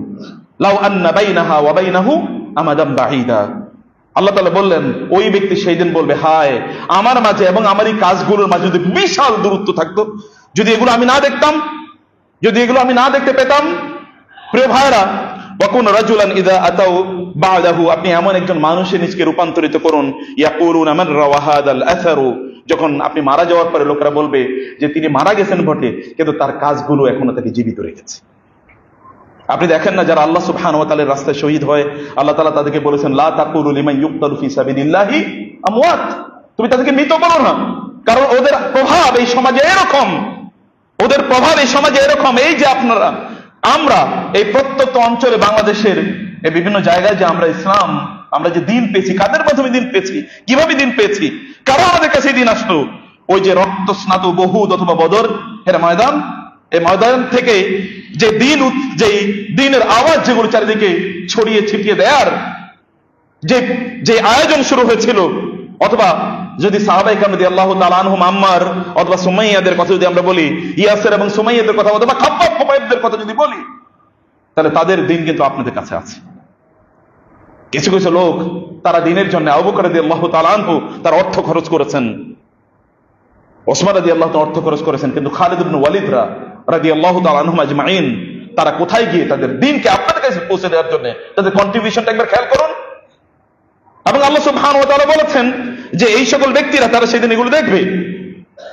লাউ আন্না বাইনাহা ওয়া বাইনাহু আমাদাম বাঈদা, আল্লাহ তাআলা বললেন ওই ব্যক্তি সেই দিন বলবে হায় আমার মাঝে এবং আমার এই কাজগুলোর মাঝে যদি বিশাল দূরত্ব থাকতো, যদি এগুলো আমি না দেখতাম, যদি এগুলো আমি না দেখতে পেতাম। প্রিয় ভাইরা, ওয়াকুন রাজুলান ইযা আতাউ বা'দাহু, আপনি এমন একজন মানুষে নিজকে রূপান্তরিত করুন, ইয়াকুলুনা মান রাওয়া হাদাল আসারু যখন আপনি মারা যাওয়ার পরে লোকেরা বলবে যে তিনি মারা গেছেন বটে, কিন্তু তার কাজগুলো এখনো তাকে জীবিত রেখেছে। আপনি দেখেন না, যারা আল্লাহ সুবহানাহু ওয়া তাআলার রাস্তায় শহীদ হয়, আল্লাহ তাআলা তাদেরকে বলেছেন লা তাকুলু লিমান ইউকতালু ফি সাবিলিল্লাহি আমওয়াত, তুমি তাদেরকে মৃত বলো না, কারণ ওদের প্রভাব এই সমাজে এরকম, ওদের প্রভাব এই সমাজে এরকম। এই যে আমরা এই প্রত্যন্ত অঞ্চলে বাংলাদেশের এই বিভিন্ন জায়গায় যে আমরা ইসলাম, আমরা যে দিন পেয়েছি, কাদের মাধ্যমে দিন পেয়েছি, কিভাবে দিন পেয়েছি, কারো আমাদের কাছে দিন আসলো? ওই যে রক্ত স্নাত বহুদ অথবা বদর এর ময়দান, এই ময়দান থেকে যে দিনের আওয়াজ যেগুলো চারিদিকে ছড়িয়ে ছিটিয়ে দেয়ার যে আয়োজন শুরু হয়েছিল, অথবা যদি সাহাবায়ে কেরাম রাদিয়াল্লাহু তাআলা আনহুম আম্মার অথবা সুমাইয়াদের কথা যদি আমরা বলি, ইয়াসির এবং সুমাইয়াদের কথা অথবা খাব্বাব খুবাইবদের কথা যদি বলি, তাহলে তাদের দিন কিন্তু আপনাদের কাছে আছে। কিছু কিছু লোক তারা দিনের জন্য আবু বকর রাদিয়াল্লাহু তাআলা আনহু তার অর্থ খরচ করেছেন, ওসমান রাদিয়াল্লাহু তাআলা অর্থ খরচ করেছেন, কিন্তু খালিদ ইবনে ওয়ালিদ রাদিয়াল্লাহু তাআলা আনহুম আজমাইন তারা কোথায় গিয়ে তাদের দিনকে আপনাদের কাছে পৌঁছে দেওয়ার জন্য তাদের কন্ট্রিবিউশনটা একবার খেয়াল করুন। এবং আল্লাহ সুবহানাহু ওয়া তাআলা বলেছেন যে এই সকল ব্যক্তিরা তারা সেদিন এগুলো দেখবে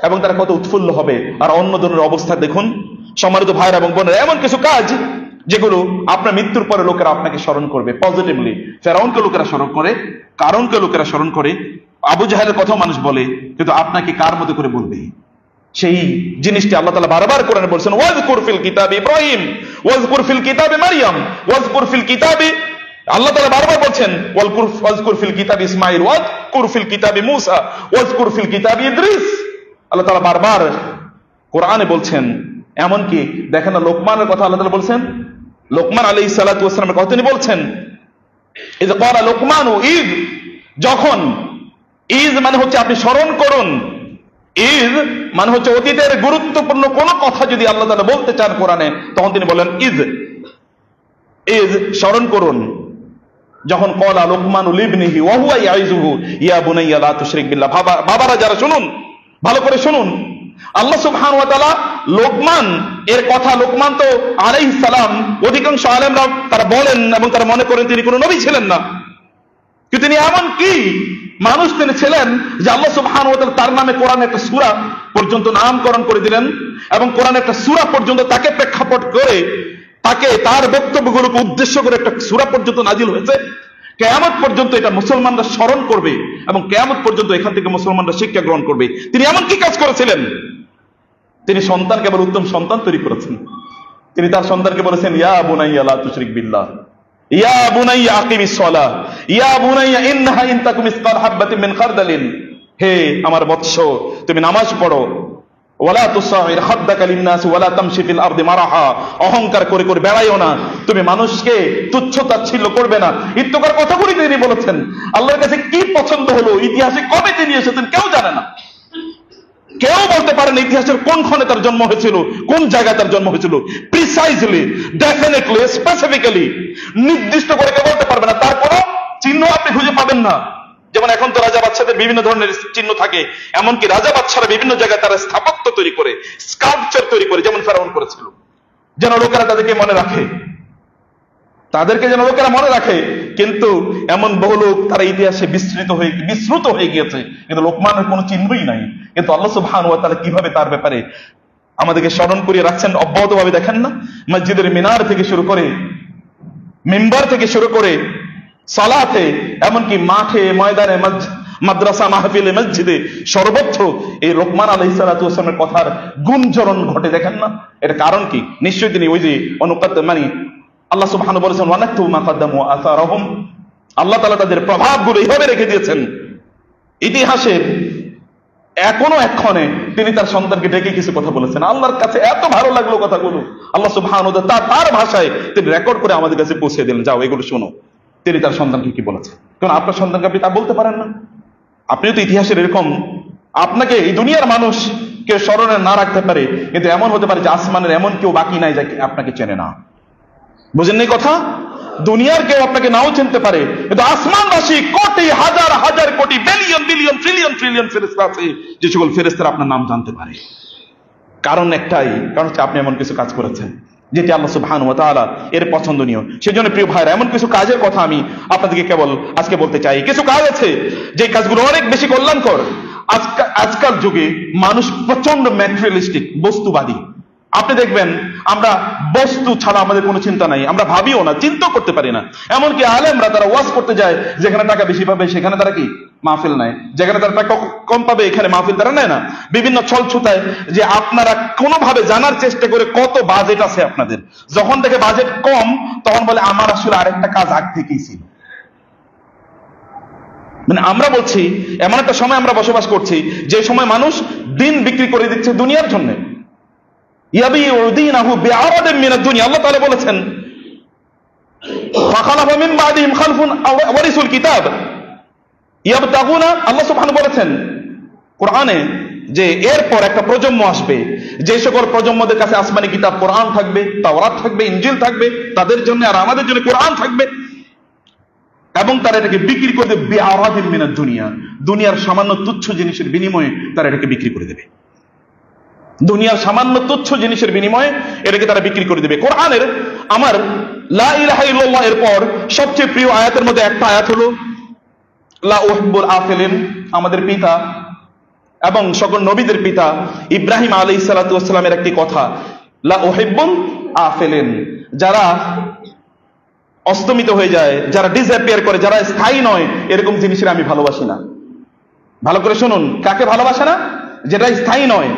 এবং তারা কত উৎফুল্ল হবে। আর অন্য ধরনের অবস্থা দেখুন সম্মানিত ভাইরা এবং বোনেরা, এমন কিছু কাজ যেগুলো আপনার মৃত্যুর পরে লোকেরা আপনাকে স্মরণ করবে পজিটিভলি। ফেরাউনকে লোকেরা স্মরণ করে, কারণকে লোকেরা স্মরণ করে, আবু জাহেলের কথা মানুষ বলে, কিন্তু আপনাকে কার মতো করে বলবে? সেই জিনিসটি আল্লাহ তাআলা বারবার কোরআনে বলছেন, ওয়াজকুর ফিল কিতাবি ইব্রাহিম ওয়াজকুর ফিল কিতাবি মারইয়াম ওয়াজকুর ফিল কিতাবি, আল্লাহ তাআলা বারবার বলছেন ওয়াজকুর ফিল কিতাবি ইসমাঈল ওয়াজকুর ফিল কিতাবি মূসা ওয়াজকুর ফিল কিতাবি ইদ্রিস। আল্লাহ তাআলা বারবার কোরআনে বলছেন। এমনকি দেখেন না, লোকমানের কথা আল্লাহ তাআলা বলছেন, লোকমান আলাইহিস সালাতু ওয়াস সালামের কথা তিনি বলছেন, ইয ক্বালা লোকমানু, ঈদ, যখন, ঈদ মানে হচ্ছে আপনি স্মরণ করুন, ঈদ মানে হচ্ছে অতীতের গুরুত্বপূর্ণ কোন কথা যদি আল্লাহ তাআলা বলতে চান কোরআনে, তখন তিনি বলেন ঈদ স্মরণ করুন। যখন ক্বালা লোকমানু লিবনিহি ওয়া হুয়া ইয়াইযুহু ইয়া বুনাইয়া লা তুশরিক বিল্লাহ, বাবারা যারা শুনুন, ভালো করে শুনুন, আল্লাহ সুবহানাহু ওয়া তাআলা লোকমান এর কথা, লোকমান তো আলাইহিস সালাম, অধিকাংশ আলেমরা তারা বলেন এবং তারা মনে করেন তিনি কোনো নবী ছিলেন না, কিন্তু তিনি এমন কি মানুষ তিনি ছিলেন যে আল্লাহ সুবহানাহু ওয়া তাআলা তার নামে কোরআনে একটা সূরা পর্যন্ত নামকরণ করে দিলেন এবং কোরআনে একটা সূরা পর্যন্ত তাকে প্রেক্ষাপট করে, তাকে তার বক্তব্যগুলোকে উদ্দেশ্য করে একটা সূরা পর্যন্ত নাজিল হয়েছে। কিয়ামত পর্যন্ত এটা মুসলমানরা স্মরণ করবে এবং কিয়ামত পর্যন্ত এখান থেকে মুসলমানরা শিক্ষা গ্রহণ করবে। তিনি এমন কি কাজ করেছিলেন? তিনি সন্তানকে আবার উত্তম সন্তান তৈরি করেছেন। তিনি তার সন্তানকে বলেছেন, ইয়া বুনাইয়া লা তুশরিক বিল্লাহ, ইয়া বুনাইয়া আকিমিস সালাহ, ইয়া বুনাইয়া ইন্নাহা ইন তাকুম মিসকাল হাববাতিন মিন খারদালিন, হে আমার বৎস তুমি নামাজ পড়ো, ওয়ালা তুসাইর খাদ্দাকা লিন্নাস ওয়ালা তামশি ফিল আরদি মারাহা, অহংকার করে করে বেড়াইও না, তুমি মানুষকে তুচ্ছ তাচ্ছিল্য করবে না। ইত্তকার কথাগুলি তিনি বলেছেন। আল্লাহর কাছে কি পছন্দ হলো, ইতিহাসে কবে তিনি এসেছেন কেউ জানে না, কেউ বলতে পারেন ইতিহাসের কোন ক্ষণে তার জন্ম হয়েছিল, কোন জায়গায় তার জন্ম হয়েছিল, প্রিসাইজলি, ডেফিনেটলি, স্পেসিফিক্যালি নির্দিষ্ট করে কেউ বলতে পারবে না। তার কোনো চিহ্ন আপনি খুঁজে পাবেন না। যেমন এখন তো রাজা বাদশাদের বিভিন্ন ধরনের চিহ্ন থাকে, এমনকি রাজা বাদশারা বিভিন্ন জায়গায় তারা স্থাপত্য তৈরি করে, স্কাল্পচার তৈরি করে, যেমন ফেরাউন করেছিল, যেন লোকেরা তাদেরকে মনে রাখে, তাদেরকে যেন লোকেরা মনে রাখে। কিন্তু এমন বহু লোক তারা ইতিহাসে বিস্মৃত হয়ে গিয়েছে, কিন্তু লোকমানের কোনো চিহ্নই নাই। কিন্তু আল্লাহ সুবহানাহু ওয়া তাআলা কিভাবে তার ব্যাপারে আমাদেরকে স্মরণ করিয়ে রাখছেন অব্যাহতভাবে। দেখেন না, মসজিদের মিনার থেকে শুরু করে, মিম্বার থেকে শুরু করে, সালাতে, এমনকি মাঠে ময়দানে, মাদ্রাসা মাহফিলে, মসজিদে, সর্বত্র এই লোকমান আলাইহিস সালাতু ওয়াস সালামের কথার গুঞ্জরণ ঘটে। দেখেন না, এটা কারণ কি? নিশ্চয়ই তিনি ওই যে আল্লাহ সুবহানাহু বলেছেন, ওয়ানাকতুবু মা কদ্দামু ওয়া আসারহুম, আল্লাহ তাআলা তাদের প্রভাবগুলো এইভাবে রেখে দিয়েছেন ইতিহাসের এখনো এক্ষণে। তিনি তার সন্তানকে ডেকে কিছু কথা বলেছেন, আল্লাহর কাছে এত ভালো লাগলো কথাগুলো, আল্লাহ সুবহানাহু ওয়া তাআলা তার ভাষায় তিনি রেকর্ড করে আমাদের কাছে পৌঁছে দিলেন, যাও এগুলো শোনো তিনি তার সন্তানকে কি বলেছেন। কারণ আপনার সন্তানকে আপনি তা বলতে পারেন না। আপনিও তো ইতিহাসের এরকম, আপনাকে এই দুনিয়ার মানুষ কেউ স্মরণে না রাখতে পারে, কিন্তু এমন হতে পারে যে আসমানের এমন কেউ বাকি নাই যাকে আপনাকে চেনে না। বুঝেন এই কথা? দুনিয়ার কেউ আপনাকে নাও চিনতে পারে, কিন্তু আসমানবাসী কোটি হাজার হাজার কোটি বিলিয়ন বিলিয়ন ট্রিলিয়ন ট্রিলিয়ন ফেরেশতা আছে, যে সকল ফেরেশতারা আপনার নাম জানতে পারে। কারণ একটাই, কারণ হচ্ছে আপনি এমন কিছু কাজ করেছেন যেটি আল্লাহ সুবহানাহু ওয়া তাআলা এর পছন্দনীয়। সেজন্য প্রিয় ভাইরা, এমন কিছু কাজের কথা আমি আপনাদেরকে কেবল আজকে বলতে চাই। কিছু কাজ আছে যে কাজগুলো অনেক বেশি কল্যাণকর। আজকাল যুগে মানুষ প্রচন্ড ম্যাটেরিয়ালিস্টিক, বস্তুবাদী। আপনি দেখবেন আমরা বস্তু ছাড়া আমাদের কোনো চিন্তা নাই, আমরা ভাবিও না, চিন্তাও করতে পারি না। এমনকি আলেমরা তারা ওয়াজ করতে যায়, যেখানে টাকা বেশি পাবে সেখানে তারা কি মাহফিল নেয়, যেখানে তারা টাকা কম পাবে এখানে মাহফিল তারা নেয় না। বিভিন্ন ছলছুতায় যে আপনারা কোনোভাবে জানার চেষ্টা করে কত বাজেট আছে আপনাদের, যখন দেখে বাজেট কম তখন বলে আমার আসলে আরেকটা কাজ আগ থেকেই ছিল। মানে আমরা বলছি এমন একটা সময় আমরা বসবাস করছি যে সময় মানুষ দিন বিক্রি করে দিচ্ছে দুনিয়ার জন্য। আল্লাহ তাআলা বলেছেন আল্লাহ সুবহানাহু বলেছেন কোরআনে যে এরপর একটা প্রজন্ম আসবে, যে সকল প্রজন্মদের কাছে আসমানি কিতাব কোরআন থাকবে, তাওরাত থাকবে, ইনজিল থাকবে তাদের জন্য, আর আমাদের জন্য কোরআন থাকবে, এবং তারা এটাকে বিক্রি করে দেবে বিআরাদিন মিনাদ দুনিয়া, দুনিয়ার সামান্য তুচ্ছ জিনিসের বিনিময়ে তারা এটাকে বিক্রি করে দেবে। দুনিয়ার সামান্য তুচ্ছ জিনিসের বিনিময়ে এটাকে তারা বিক্রি করে দেবে। কোরআনের আমার লা ইলাহা ইল্লাল্লাহ এর পর সবচেয়ে প্রিয় আয়াতের মধ্যে একটা আয়াত হলো লা উহিব্বুল আফিলিন, আমাদের পিতা এবং সকল নবীদের পিতা ইব্রাহিম আলাইহিস সালাতু ওয়াস সালামের একটি কথা, লা উহিব্বুল আফিলিন, যারা অস্তমিত হয়ে যায়, যারা ডিসঅ্যাপিয়ার করে, যারা স্থায়ী নয়, এরকম জিনিসের আমি ভালোবাসি না। ভালো করে শুনুন, কাকে ভালোবাসে না? যেটা স্থায়ী নয়,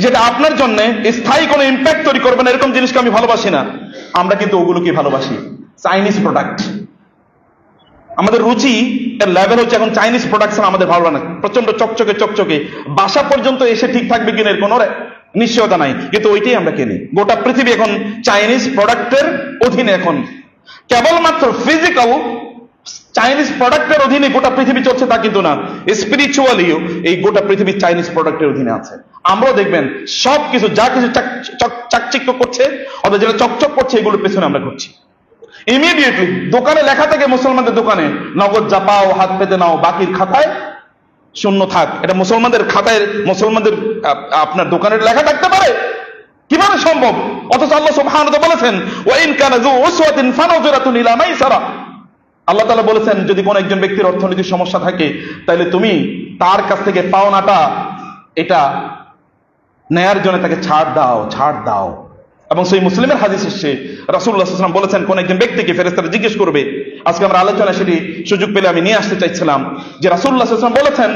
যেটা আপনার জন্য স্থায়ী কোনো ইম্প্যাক্ট তৈরি করবে না, এরকম জিনিসকে আমি ভালোবাসি না। আমরা কিন্তু ওগুলোকে ভালোবাসি। চাইনিজ প্রোডাক্ট, আমাদের রুচি এর লেভেল হচ্ছে এখন চাইনিজ প্রোডাকশন আমাদের ভালো লাগে, প্রচন্ড চকচকে চকচকে, বাসা পর্যন্ত এসে ঠিক থাকবে কিনা এর কোনো নিশ্চয়তা নাই, কিন্তু ওইটাই আমরা কিনি। গোটা পৃথিবী এখন চাইনিজ প্রোডাক্টের অধীনে, এখন কেবলমাত্র ফিজিক্যাল চাইনিজ প্রোডাক্টের অধীনে গোটা পৃথিবী চলছে তা কিন্তু না, স্পিরিচুয়ালিও এই গোটা পৃথিবী চাইনিজ প্রোডাক্টের অধীনে আছে। আমরাও দেখবেন সবকিছু যা কিছু চাকচিক্য করছে অথবা যেটা চকচক করছে এগুলোর পেছনে আমরা করছি। ইমিডিয়েটলি দোকানে লেখা থাকে, মুসলমানদের দোকানে নগদ যা পাও হাত পেতে নাও, বাকির খাতায় শূন্য থাক। এটা মুসলমানদের খাতায়, মুসলমানদের আপনার দোকানের লেখা থাকতে পারে? কিভাবে সম্ভব? অথচ আল্লাহ সুবহানাহু ওয়া তাআলা বলেছেন ওয়া ইন কানা যু উসওয়াতিন ফানাযিরাতুন ইলা মাইসারা, আল্লাহ তাআলা বলেছেন যদি কোন একজন ব্যক্তির অর্থনৈতিক সমস্যা থাকে তাহলে তুমি তার কাছ থেকে পাওনাটা এটা নেয়ার জন্য তাকে ছাড় দাও, ছাড় দাও। এবং সেই মুসলিমের হাদিস এসেছে রাসূলুল্লাহ সাল্লাল্লাহু আলাইহি ওয়াসাল্লাম বলেছেন কোন একজন ব্যক্তিকে ফেরেশতারা জিজ্ঞেস করবে, আজকে আমরা আলোচনা সেটি সুযোগ পেলে আমি নিয়ে আসতে চাইছিলাম, যে রাসূলুল্লাহ সাল্লাল্লাহু আলাইহি ওয়াসাল্লাম বলেছেন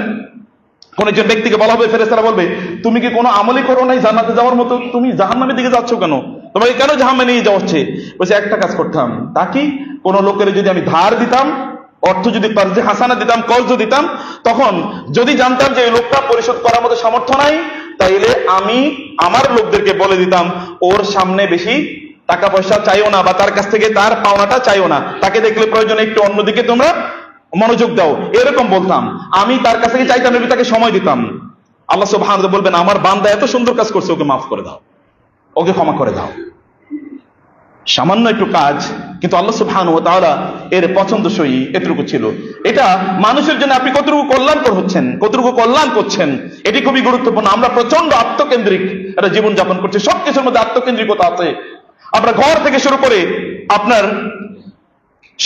কোন একজন ব্যক্তিকে বলা হবে, ফেরেশতারা বলবে তুমি কি কোনো আমলই করো নাই জান্নাতে যাওয়ার মতো, তুমি জাহান্নামের দিকে যাচ্ছ কেন, তোমাকে কেন জাহান্নামে নিয়ে যাওয়া হচ্ছে? বলছে একটা কাজ করতাম, তা কি? কোন লোকের যদি আমি ধার দিতাম, অর্থ যদি কর্জে হাসানা দিতাম, কর্জ দিতাম, তখন যদি জানতাম যে এই লোকটা পরিশোধ করার মতো সামর্থ্য নাই, তাইলে আমি আমার লোকদেরকে বলে দিতাম ওর সামনে বেশি টাকা পয়সা চাইও না, বা তার কাছ থেকে তার পাওনাটা চাইও না, তাকে দেখলে প্রয়োজনে একটু অন্যদিকে তোমরা মনোযোগ দাও, এরকম বলতাম। আমি তার কাছ থেকে চাইতাম, আমি তাকে সময় দিতাম। আল্লাহ সুবহানাহু ওয়া তাআলা বলবেন আমার বান্দা এত সুন্দর কাজ করছে, ওকে মাফ করে দাও, ওকে ক্ষমা করে দাও। সামান্য একটু কাজ, কিন্তু আল্লাহ সুবহানাহু ওয়া তাআলা এর পছন্দসই এতটুকু ছিল। এটা মানুষের জন্য আপনি কতটুকু কল্যাণকর হচ্ছেন, কতটুকু কল্যাণ করছেন, এটি খুবই গুরুত্বপূর্ণ। আমরা প্রচন্ড আত্মকেন্দ্রিক একটা জীবন যাপন করছি, সবকিছুর মধ্যে আত্মকেন্দ্রিকতা আছে। আপনার ঘর থেকে শুরু করে আপনার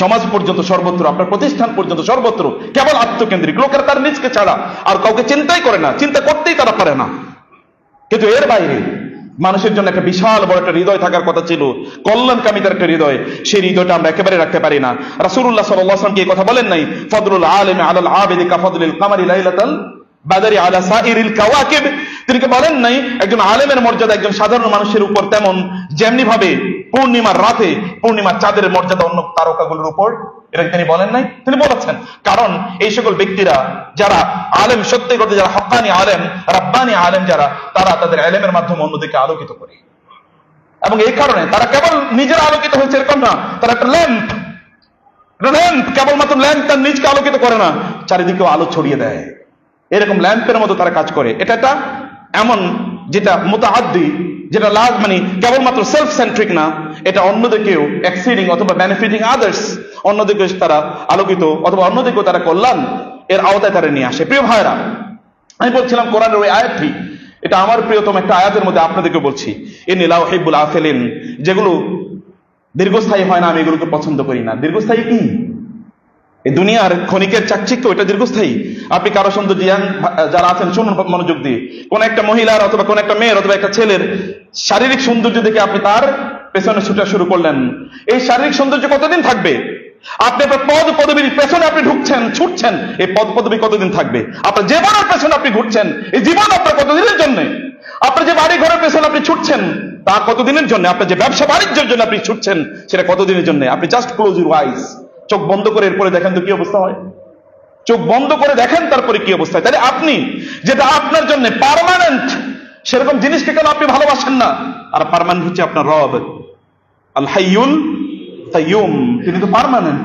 সমাজ পর্যন্ত সর্বত্র, আপনার প্রতিষ্ঠান পর্যন্ত সর্বত্র কেবল আত্মকেন্দ্রিক। লোকেরা তার নিজকে ছাড়া আর কাউকে চিন্তাই করে না, চিন্তা করতেই তারা পারে না। কিন্তু এর বাইরে মানুষের জন্য একটা বিশাল বড় একটা হৃদয় থাকার কথা ছিল, কল্যাণকামিতার একটা হৃদয়, সেই হৃদয়টা আমরা একেবারে রাখতে পারি না। রাসূলুল্লাহ সাল্লাল্লাহু আলাইহি ওয়াসাল্লাম কি এই কথা বলেন নাই? ফাদলুল আলিমি আলাল আবিদি কাফাদলিল কামারি লাইলাতাল বাদরি আলা সাইরিল কাওয়াকিব। তিনি কি বলেন নাই একজন আলেমের মর্যাদা একজন সাধারণ মানুষের উপর তেমন যেমনি ভাবে পূর্ণিমার রাতে পূর্ণিমার চাঁদের মর্যাদা অন্য তারকাগুলোর উপর? এটা তিনি বলেন নাই? তিনি বলেছেন। কারণ এই সকল ব্যক্তিরা যারা আলেম, সত্যি করতে যারা হক্কানি আলেম, রাব্বানি আলেম যারা, তারা তাদের ইলমের মাধ্যমে অন্যদিকে আলোকিত করে। এবং এই কারণে তারা কেবল নিজেরা আলোকিত হয়েছে এরকম না, তারা একটা ল্যাম্প, কেবলমাত্র ল্যাম্প তার নিজকে আলোকিত করে না, চারিদিকেও আলো ছড়িয়ে দেয়। এরকম ল্যাম্পের মতো তারা কাজ করে। এটা এমন যেটা মুতাআদ্দি, যেটা মানে কেবলমাত্র সেলফ সেন্ট্রিক না, এটা অন্যদিকেও এক্সিডিং অথবা বেনিফিটিং আদার্স, অন্যদিকে তারা আলোকিত অথবা অন্যদিকেও তারা কল্যাণ এর আওতায় তারা নিয়ে আসে। প্রিয় ভাইরা, আমি বলছিলাম কোরআনের ওই আয়াতটি, এটা আমার প্রিয়তম একটা আয়াতের মধ্যে আপনাদেরকে বলছি, ইন্নী লা উহিব্বুল আফিলিন, যেগুলো দীর্ঘস্থায়ী হয় না, আমি এগুলোকে পছন্দ করি না। দীর্ঘস্থায়ী কি? এই দুনিয়ার ক্ষণিকের চাকচিক্য এটা দীর্ঘস্থায়ী। আপনি কারো সৌন্দর্য, যারা আছেন শুনুন মনোযোগ দিয়ে, কোন একটা মহিলার অথবা কোন একটা মেয়ের অথবা একটা ছেলের শারীরিক সৌন্দর্য দেখে আপনি তার পেছনে ছুটা শুরু করলেন। এই শারীরিক সৌন্দর্য কতদিন থাকবে? আপনি আপনার পদ পদবীর পেছনে আপনি ঢুকছেন, ছুটছেন, এই পদ পদবী কতদিন থাকবে? আপনার জীবনের পেছনে আপনি ঘুরছেন, এই জীবন আপনার কতদিনের জন্য? আপনার যে বাড়ি ঘরের পেছনে আপনি ছুটছেন তা কতদিনের জন্য? আপনার যে ব্যবসা বাণিজ্যের জন্য আপনি ছুটছেন সেটা কতদিনের জন্য? আপনি জাস্ট ক্লোজ ইউর আইস, চোখ বন্ধ করে এরপরে দেখেন তো কি অবস্থা হয়। চোখ বন্ধ করে দেখেন তারপরে কি অবস্থা হয়। তাহলে আপনি যেটা আপনার জন্য পার্মানেন্ট সেরকম জিনিসকে কেন আপনি ভালোবাসেন না? আর পার্মানেন্ট হচ্ছে আপনার রব আল হাইয়ুল কাইয়ুম, তিনি তো পার্মানেন্ট,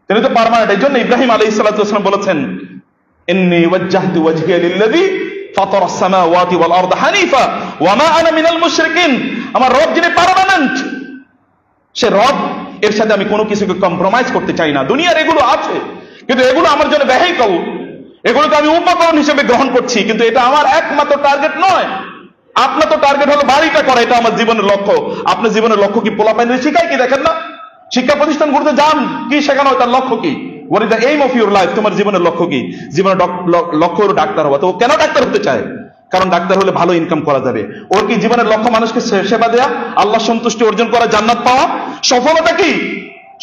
তিনি তো পার্মানেন্ট। এই জন্য ইব্রাহিম আলাইহিস সালাতু ওয়াস সালাম বলেছেন, ইন্নী ওয়াজ্জাহতু ওয়াজহিয়া লিল্লাযী ফাতারাস সামাওয়াতি ওয়াল আরদা হানিফা ওয়া মা আনা মিনাল মুশরিকিন। আমার রব যিনি পার্মানেন্ট, সে রব, এর সাথে আমি কোনো কিছুকে কম্প্রোমাইজ করতে চাই না। দুনিয়ার এগুলো আছে, কিন্তু এগুলো আমার জন্য ভেহিকল, এগুলোকে আমি উপকরণ হিসেবে গ্রহণ করছি, কিন্তু এটা আমার একমাত্র টার্গেট নয়। আপনার তো টার্গেট হলো বাড়িটা করা, এটা আমার জীবনের লক্ষ্য। আপনার জীবনের লক্ষ্য কি? পোলাপাইনের শিখায় কি? দেখেন না, শিক্ষা প্রতিষ্ঠানগুলোতে যান, কি শেখানো হয়? তার লক্ষ্য কি? What is the aim of your life? তোমার জীবনের লক্ষ্য কি? জীবনের লক্ষ্য হলো ডাক্তার হওয়া। তো ও কেন ডাক্তার হতে চায়? কারণ ডাক্তার হলে ভালো ইনকাম করা যাবে। ওর কি জীবনের লক্ষ্য মানুষকে সেবা দেয়া, আল্লাহ সন্তুষ্টি অর্জন করা, জান্নাত পাওয়া? সফলতা কি?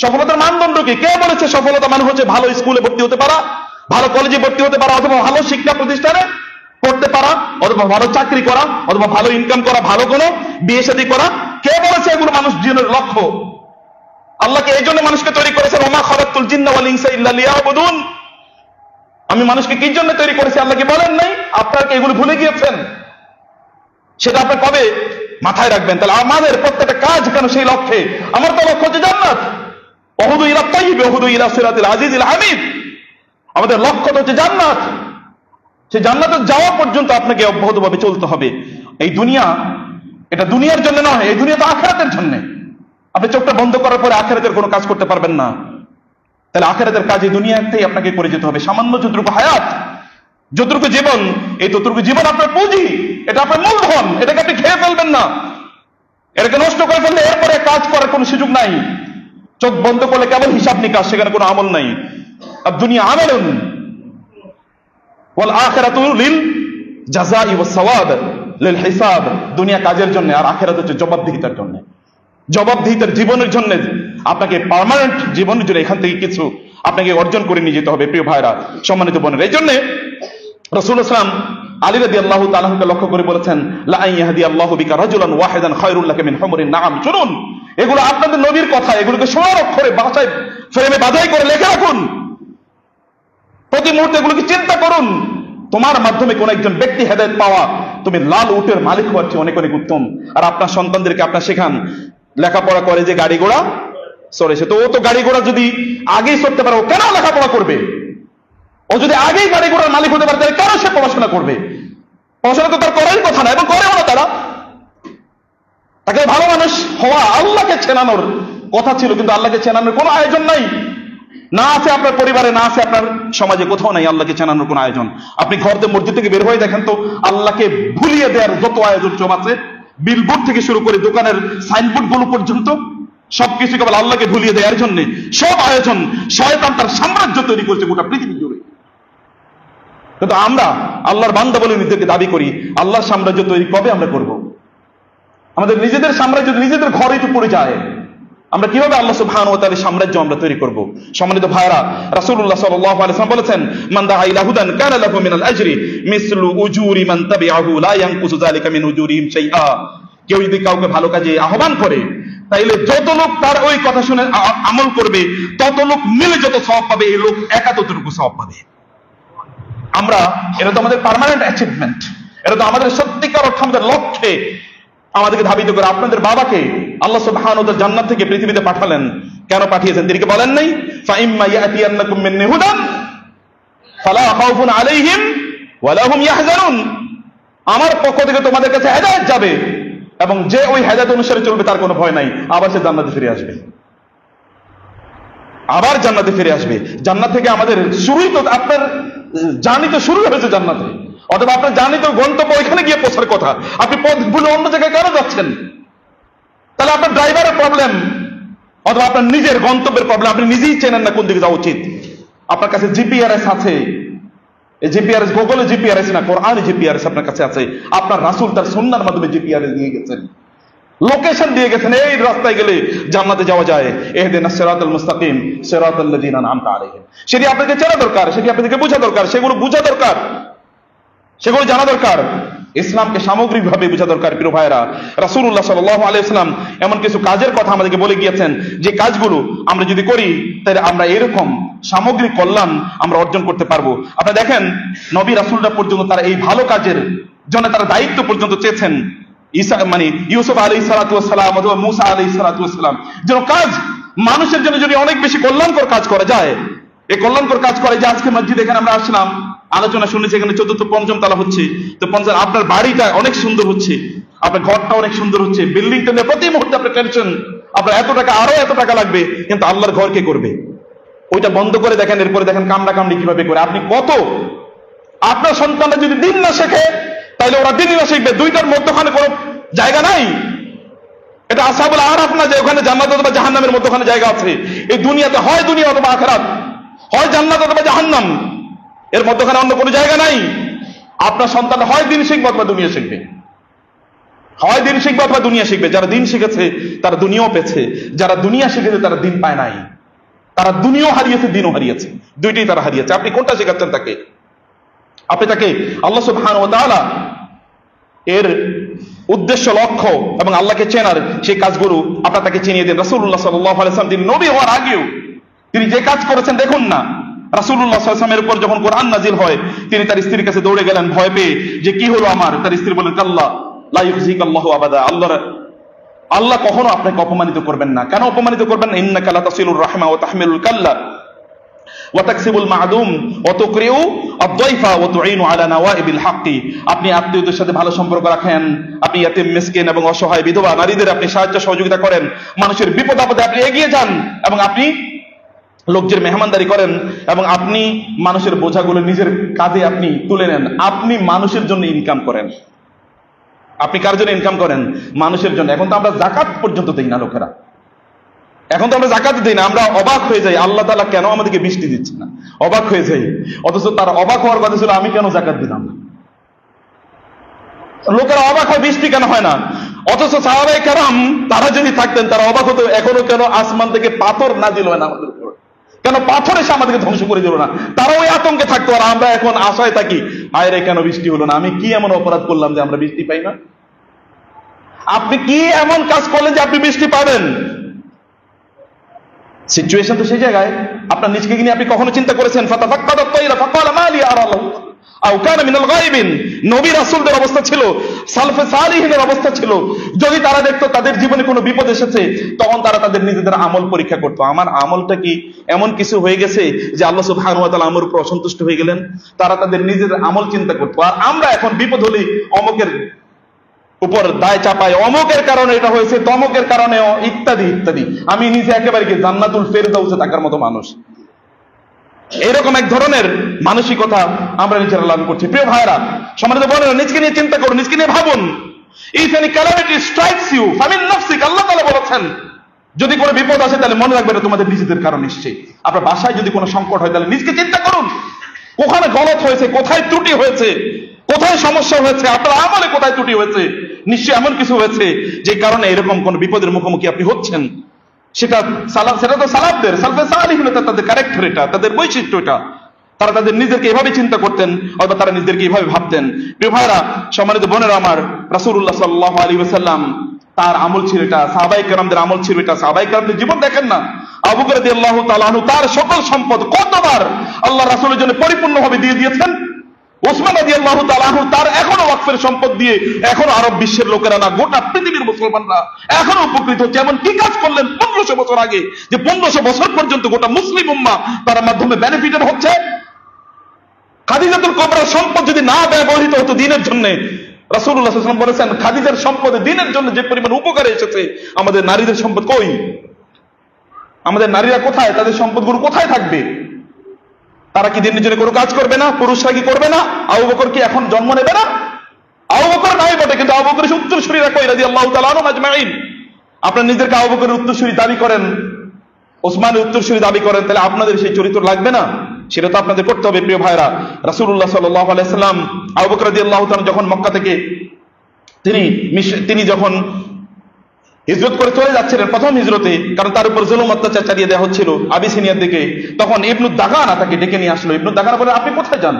সফলতার মানদণ্ড কি? কে বলেছে সফলতা মানে হচ্ছে ভালো স্কুলে ভর্তি হতে পারা, ভালো কলেজে ভর্তি হতে পারা, অথবা ভালো শিক্ষা প্রতিষ্ঠানে পড়তে পারা, অথবা ভালো চাকরি করা, অথবা ভালো ইনকাম করা, ভালো কোনো বিয়ে শাদী করা? কে বলেছে এগুলো মানুষ জীবনের লক্ষ্য? আল্লাহকে এই জন্য মানুষকে তৈরি করেছেন, ওমা খালাকতুল জিন্না ওয়াল ইনসা ইল্লা লিয়াবুদুন। আমি মানুষকে কি জন্য তৈরি করেছি আল্লাহ কি বলেন নাই? আপনারা কি এগুলো ভুলে গিয়েছেন? সেটা আপনি কবে মাথায় রাখবেন? তাহলে আমাদের প্রত্যেকটা কাজ কেন সেই লক্ষ্যে? আমার তো লক্ষ্য হচ্ছে জান্নাত। ওহুদু ইলা তাইয়্যিব ওহুদু ইলা সিরাতিল আজিজিল হামিদ। আমাদের লক্ষ্য তো হচ্ছে জান্নাত। সেই জান্নাতে যাওয়া পর্যন্ত আপনাকে অব্যাহতভাবে চলতে হবে। এই দুনিয়া, এটা দুনিয়ার জন্য নয়, এই দুনিয়া তো আখিরাতের জন্য। আপনি চোখটা বন্ধ করার পরে আখিরাতের কোনো কাজ করতে পারবেন না। তাহলে আখিরাতের কাজ এই দুনিয়াতেই আপনাকে করে যেতে হবে। সামান্য যতটুকু হায়াত, যতটুকু জীবন, এই ততটুকু জীবন আপনার পুঁজি, এটা আপনার মূলধন। এটাকে আপনি খেয়ে ফেলবেন না, এটাকে নষ্ট করে ফেললে এরপরে কাজ করার কোনো সুযোগ নাই। চোখ বন্ধ করলে কেবল হিসাব নিকাশ, সেখানে কোনো আমল নাই। আর দুনিয়া আমালুন ওয়াল আখিরাতু লিল জাযাই ওয়াস সাওয়াব লিল হিসাব। দুনিয়া কাজের জন্য, আর আখিরাত হচ্ছে জবাবদিহিতার জন্য, জবাবদিহিতার জীবনের জন্য। আপনাকে পার্মানেন্ট জীবনের জন্য এখান থেকে কিছু আপনাকে অর্জন করে নিয়ে যেতে হবে। প্রিয় ভাইরা, সম্মানিত বোনেরা, এই জন্য রাসূলুল্লাহ সাল্লাল্লাহু আলাইহি ওয়াসাল্লাম আলী রাদিয়াল্লাহু তাআলাকে লক্ষ্য করে বলেছেন, লা আন ইয়াহদিয়াল্লাহু বিকা রাজুলান ওয়াহিদান খায়রুল লাকা মিন হুমরিন নাআম। শুনুন, এগুলো আপনাদের নবীর কথা, এগুলোকে সোনার অক্ষরে বাছাই ফ্রেমে বাছাই করে লিখে রাখুন। প্রতি মুহূর্তে এগুলোকে চিন্তা করুন। তোমার মাধ্যমে কোন একজন ব্যক্তি হেদায়েত পাওয়া, তুমি লাল উটের মালিক হওয়ার চেয়ে অনেক অনেক উত্তম। আর আপনার সন্তানদেরকে আপনার শেখান, লেখাপড়া করে যে গাড়ি ঘোড়া চড়েছে, তো ও তো গাড়ি ঘোড়া যদি আগেই চড়তে পারে, ও কেন লেখাপড়া করবে? ও যদি আগেই গাড়ি ঘোড়ার মালিক হতে পারে, তাহলে কেন সে পড়াশোনা করবে? পড়াশোনা তো তার করারই কথা না, এবং করেও না তারা। তাকে ভালো মানুষ হওয়া, আল্লাহকে চেনানোর কথা ছিল, কিন্তু আল্লাহকে চেনানোর কোনো আয়োজন নাই। না আছে আপনার পরিবারে, না আছে আপনার সমাজে, কোথাও নাই আল্লাহকে চেনানোর কোনো আয়োজন। আপনি ঘরতে মসজিদ থেকে বের হয়ে দেখেন তো, আল্লাহকে ভুলিয়ে দেওয়ার যত আয়োজন জমাছে, বিলবোর্ড থেকে শুরু করে দোকানের সাইনবোর্ড গুলো পর্যন্ত, সবকিছু কেবল আল্লাহকে ভুলিয়ে দেওয়ার জন্য সব আয়োজন। শয়তান তার সাম্রাজ্য তৈরি করছে গোটা পৃথিবী জুড়ে। কিন্তু আমরা আল্লাহর বান্দা বলে নিজেদেরকে দাবি করি, আল্লাহর সাম্রাজ্য তৈরি কবে আমরা করব? আমাদের নিজেদের সাম্রাজ্য নিজেদের ঘরেই তো পড়ে যায়। আমরা কিভাবে আল্লাহ সুবহানাহু ওয়া তাআলার সাম্রাজ্য আমরা তৈরি করব? সম্মানিত ভাইরা, রাসূলুল্লাহ সাল্লাল্লাহু আলাইহি ওয়াসাল্লাম বলেছেন, মান দাআ ইলা হুদান কানা লাহু মিনাল আজরি মিসলু উজুরি মান তাবিআহু লা ইয়ানকুসু যালিকা মিন উজুরিহিম শাইআ। কেউ যদি কাউকে ভালো কাজে আহ্বান করে, তাইলে যত লোক তার ওই কথা শুনে আমল করবে, তত লোক মিলে যত সওয়াব পাবে, এই লোক একা ততটুকু সওয়াব পাবে। আমরা, এটা তো আমাদের পার্মানেন্ট অ্যাচিভমেন্ট, এটা তো আমাদের সত্যিকার অর্থে আমাদের লক্ষ্যে আমাদেরকে ধাবিত করে। আপনাদের বাবাকে আল্লাহ সুবহানাহু ওয়া তাআলা জান্নাত থেকে পৃথিবীতে পাঠালেন, কেন পাঠিয়েছেন? তিনি কি বলেন নাই, ফাইম্মা ইয়াতিয়ান্নাকুম মিন্নি হুদান ফালা খাউফুন আলাইহিম ওয়া লা হুম ইয়াহজানুন। আমার পক্ষ থেকে তোমাদের কাছে হেদায়েত যাবে, এবং যে ওই হেদায়েত অনুসারে চলবে তার কোনো ভয় নাই, আবার সে জান্নাতে ফিরে আসবে, আবার জান্নাতে ফিরে আসবে। জান্নাত থেকে আমাদের শুরুই তো, আপনার জার্নি তো শুরু হয়েছে জান্নাতে, অথবা আপনার জার্নি তো গন্তব্য ওইখানে গিয়ে পৌঁছার কথা। আপনি পথ ভুলে অন্য জায়গায় কেন যাচ্ছেন? তাহলে আপনার ড্রাইভারের প্রবলেম, অথবা আপনার নিজের গন্তব্যের প্রবলেম, আপনি নিজেই চেনেন না কোন দিকে যাওয়া উচিত। আপনার কাছে জিপিআরএস আছে, জিপিআরএস গুগলে জিপিআরএস না, কোরআনে জিপিআরএস আপনার কাছে আছে। আপনার রাসূল তার সুন্নাহর মাধ্যমে জিপিআরএস দিয়ে গেছেন, লোকেশন দিয়ে গেছেন, এই রাস্তায় গেলে জান্নাতে যাওয়া যায়। ইহদিনাস সিরাতাল মুস্তাকিম সিরাতাল লাযিনা আনআমতা আলাইহিম। সেটি আপনাকে চেনা দরকার, সেটি আপনাদেরকে বোঝা দরকার, সেগুলো বোঝা দরকার, সেগুলো জানা দরকার, ইসলামকে সামগ্রিকভাবে বোঝা দরকার। প্রিয় ভাইরা, রাসূলুল্লাহ সাল্লাল্লাহু আলাইহি ওয়াসাল্লাম এমন কিছু কাজের কথা আমাদেরকে বলে গিয়েছেন, যে কাজগুলো আমরা যদি করি তাহলে আমরা এরকম সামগ্রিক কল্যাণ আমরা অর্জন করতে পারবো। আপনারা দেখেন, নবী রাসূলরা পর্যন্ত তারা এই ভালো কাজের জন্য তারা দায়িত্ব পর্যন্ত চেয়েছেন। ইউসুফ আলাইহিস সালাতু ওয়াস সালাম অথবা মূসা আলাইহিস সালাতু ওয়াস সালাম, যেন কাজ মানুষের জন্য যদি অনেক বেশি কল্যাণকর কাজ করা যায়, এই কল্যাণকর কাজ করে যে আজকে মসজিদ এখানে আমরা আসলাম, আলোচনা শুনেছি, এখানে ৪র্থ ৫ম তলা হচ্ছে, তো আপনার বাড়িটা অনেক সুন্দর হচ্ছে, আপনার ঘরটা অনেক সুন্দর হচ্ছে, বিল্ডিংটা নিয়ে প্রতি মুহূর্তে আপনার টেনশন, আপনার এত টাকা আরো এত টাকা লাগবে, কিন্তু আল্লাহর ঘর কে করবে? ওইটা বন্ধ করে দেখেন, এরপরে দেখেন কামড়া কামড়ি কিভাবে করে। আপনি কত, আপনার সন্তানরা যদি দিন না শেখে তাহলে ওরা দিনই না শিখবে। দুইটার মধ্যখানে কোনো জায়গা নাই। এটা আসহাবুল আরাফ না যে ওখানে জান্নাত অথবা জাহান্নামের মধ্যখানে জায়গা আছে। এই দুনিয়াতে হয় দুনিয়া অথবা আখিরাত, হয় জান্নাত অথবা জাহান্নাম, এর মধ্যখানে অন্য কোনো জায়গা নাই। আপনার সন্তান হয় দিন শিখবে অথবা দুনিয়া শিখবে, হয় দিন শিখবে অথবা দুনিয়া শিখবে। যারা দিন শিখেছে তারা দুনিয়াও পেয়েছে, যারা দুনিয়া শিখেছে তারা দিন পায় নাই। তারা দুনিয়াও হারিয়েছে, দিনও হারিয়েছে, দুইটাই তারা হারিয়েছে। আপনি কোনটা শেখাচ্ছেন তাকে? আপনি তাকে আল্লাহ সুবহানাহু ওয়া তাআলা এর উদ্দেশ্য, লক্ষ্য এবং আল্লাহকে চেনার সেই কাজগুলো আপনার তাকে চিনিয়ে দিন। রাসূলুল্লাহ সাল্লাল্লাহু আলাইহি ওয়াসাল্লাম তিনি নবী হওয়ার আগেও তিনি যে কাজ করেছেন দেখুন না। রাসূলুল্লাহ সাল্লাল্লাহু আলাইহি ওয়াসাল্লামের উপর যখন কোরআন নাজিল হয়, তিনি তার স্ত্রীর কাছে দৌড়ে গেলেন ভয় পেয়ে, যে কি হলো আমার? তার স্ত্রী বলেন, কাল্লা লা ইউযিকাল্লাহু আবাদা, আল্লাহ কখনো আপনাকে অপমানিত করবেন না। কেন অপমানিত করবেন না? ইন্নাকা লা তাসিলুর রাহমা ওয়া তাহমিলুল কাল্লা ওয়া তাকসিবুল মা'দুম ওয়া তুকরিউ আদ-দাইফা ওয়া তুঈনু আলা নাওয়াইবিল হাক্কি। আপনি আত্মীয়দের সাথে ভালো সম্পর্ক রাখেন, আপনি ইয়াতীম মিসকিন এবং অসহায় বিধবা নারীদের আপনি সাহায্য সহযোগিতা করেন, মানুষের বিপদ আপদে আপনি এগিয়ে যান, এবং আপনি লোকদের মেহমানদারি করেন, এবং আপনি মানুষের বোঝাগুলো নিজের কাঁধে আপনি তুলে নেন। আপনি মানুষের জন্য ইনকাম করেন। আপনি কার জন্য ইনকাম করেন? মানুষের জন্য। এখন তো আমরা যাকাত পর্যন্ত দেই না লোকেরা, এখন তো আমরা যাকাত দিই না। আমরা অবাক হয়ে যাই, আল্লাহ তাআলা কেন আমাদেরকে বৃষ্টি দিচ্ছে না, অবাক হয়ে যাই। অথচ তার অবাক হওয়ার কথা ছিল আমি কেন যাকাত দিলাম না। লোকেরা অবাক হয় বৃষ্টি কেন হয় না, অথচ সাহাবায়ে কেরাম তারা যদি থাকতেন তারা অবাক হতো, এখনো কেন আসমান থেকে পাথর নাজিল হয় না আমাদের উপর, কেন পাথর এসে আমাদেরকে ধ্বংস করে দিল না। তারা ওই আতঙ্কে থাকতো, আর আমরা এখন আশায় থাকি, আয় রে কেন বৃষ্টি হলো না, আমি কি এমন অপরাধ করলাম যে আমরা বৃষ্টি পাই না? আপনি কি এমন কাজ করলেন যে আপনি বৃষ্টি পাবেন? সিচুয়েশন তো সেই জায়গায়। আপনার নিজকে নিয়ে আপনি কখনো চিন্তা করেছেন? ফাতাফাক্কাদাত তায়রা ফাকালা মা লি আরা আল্লাহ আও কানা মিনাল গায়বিন। নবী রাসূলদের অবস্থা ছিল, সালফে সালিহিনের অবস্থা ছিল, যদি তারা দেখতো তাদের জীবনে কোনো বিপদ এসেছে, তখন তারা তাদের নিজেদের আমল পরীক্ষা করতো। আমার আমলটা কি এমন কিছু হয়ে গেছে যে আল্লাহ সুবহানাহু ওয়া তাআলা আমার উপর অসন্তুষ্ট হয়ে গেলেন? তারা তাদের নিজেদের আমল চিন্তা করতো। আর আমরা এখন বিপদ হলেই অমুকের উপর দায় চাপায়, অমুকের কারণে এটা হয়েছে, তমুকের কারণে ইত্যাদি ইত্যাদি। আমি নিজে একেবারে কি জান্নাতুল ফেরদাউসে থাকার মতো মানুষ, এরকম এক ধরনের মানসিকতা আমরা নিজেরা লাভ করছি। প্রিয় ভাইরা, সম্মানিত বোনেরা, নিজকে নিয়ে চিন্তা করুন, নিজকে নিয়ে ভাবুন। If any calamity strikes you ফামিন নাফসিক, আল্লাহ তাআলা বলেছেন যদি কোনো বিপদ আসে তাহলে মনে রাখবেন এটা তোমাদের নিজেদের কারণে এসেছে। আপনার বাসায় যদি কোনো সংকট হয় তাহলে নিজকে চিন্তা করুন, কোথায় গলত হয়েছে, কোথায় ত্রুটি হয়েছে, কোথায় সমস্যা হয়েছে, আপনার আমলে কোথায় ত্রুটি হয়েছে। নিশ্চয়ই এমন কিছু হয়েছে যে কারণে এরকম কোন বিপদের মুখোমুখি আপনি হচ্ছেন। সেটা তো সালাফদের, সালফে সালিহিন, তাদের ক্যারেক্টার, এটা তাদের বৈশিষ্ট্য, এটা তারা তাদের নিজেদেরকে এভাবে চিন্তা করতেন, অথবা তারা নিজেদেরকে এভাবে ভাবতেন। প্রিয় ভাইরা, সম্মানিত বোনেরা আমার, রাসূলুল্লাহ সাল্লাল্লাহু আলাইহি ওয়াসাল্লাম তার আমল ছিল এটা, সাহাবায়ে কেরামদের আমল ছিল এটা। সাহাবায়ে কেরামদের জীবন দেখেন না, আবু বকর রাদিয়াল্লাহু তাআলা আনহু তার সকল সম্পদ কতবার আল্লাহ রাসূলের জন্য পরিপূর্ণভাবে দিয়ে দিয়েছেন। ওসমান রাদিয়াল্লাহু তাআলা আনহু তার এখনো ওয়াকফের সম্পদ দিয়ে এখনো আরব বিশ্বের লোকেরা না, গোটা পৃথিবীর মুসলমানরা এখনো উপকৃত হচ্ছে। এমন কি কাজ করলেন 1500 বছর আগে যে 1500 বছর পর্যন্ত গোটা মুসলিম উম্মাহ তার মাধ্যমে বেনিফিটেড হচ্ছে। খাদিজাতুল কুবরার সম্পদ যদি না ব্যবহৃত হতো দিনের জন্য, রাসূলুল্লাহ সাল্লাল্লাহু আলাইহি ওয়াসাল্লাম বলেছেন খাদিজার সম্পদে দিনের জন্য যে পরিমাণ উপকারে এসেছে, আমাদের নারীদের সম্পদ কই? আমাদের নারীরা কোথায়? তাদের সম্পদগুলো কোথায় থাকবে? তারা কি দিনের জন্য কোনো কাজ করবে না? পুরুষরা কি করবে না? আবু বকর কি এখন জন্ম নেবে না? আবু বকর নাই বটে, কিন্তু আবু বকরের উত্তরসূরিরা কই? রাদিয়াল্লাহু তাআলা আনহুম আজমাইন। আপনারা নিজেদেরকে আবু বকরের উত্তরসূরি দাবি করেন, ওসমানের উত্তরসূরি দাবি করেন, তাহলে আপনাদের সেই চরিত্র লাগবে না? সেটা তো আপনাদের করতে হবে প্রিয় ভাইরা। রাসূলুল্লাহ সাল্লাল্লাহু আলাইহি সাল্লাম আবু বকর রাদিয়াল্লাহু তাআলা যখন মক্কা থেকে তিনি যখন হিজরত করে চলে যাচ্ছিলেন প্রথম হিজরতে, কারণ তার উপর জুলুম অত্যাচার চালিয়ে দেওয়া হচ্ছিল আবিসিনিয়ার দিকে, তখন ইবনু দাগানা তাকে ডেকে নিয়ে আসলো। ইবনু দাগানা বলে, আপনি কোথায় যান?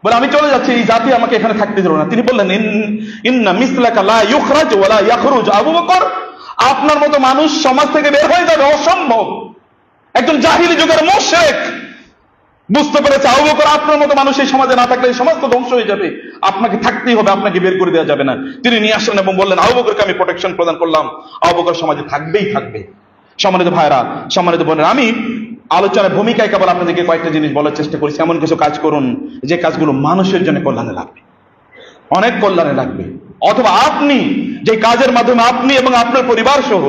বলে, আমি চলে যাচ্ছি, এই জাতি আমাকে এখানে থাকতে দিল না। তিনি বললেন, ইন্না মিসলাকা লা ইউখরাজ ওয়ালা ইয়াখরুজ, আবু বকর, আপনার মতো মানুষ সমাজ থেকে বের হয়ে যাবে অসম্ভব। একজন জাহিলি যুগের মুশরিক বুঝতে পেরেছে আবু বকর আপনার মতো মানুষ এই সমাজে না থাকলে এই সমাজ তো ধ্বংস হয়ে যাবে, আপনাকে থাকতেই হবে, আপনাকে বের করে দেওয়া যাবে না। তিনি নিয়ে আসলেন এবং বললেন, আবু বকরকে আমি প্রোটেকশন প্রদান করলাম, আবু বকর সমাজে থাকবেই থাকবে। সম্মানিত ভাইরা, সম্মানিত বোনেরা, আমি আলোচনার ভূমিকায় কেবল আপনাদেরকে কয়েকটা জিনিস বলার চেষ্টা করেছি। এমন কিছু কাজ করুন যে কাজগুলো মানুষের জন্য কল্যাণে লাগবে, অনেক কল্যাণে লাগবে, অথবা আপনি যে কাজের মাধ্যমে আপনি এবং আপনার পরিবার সহ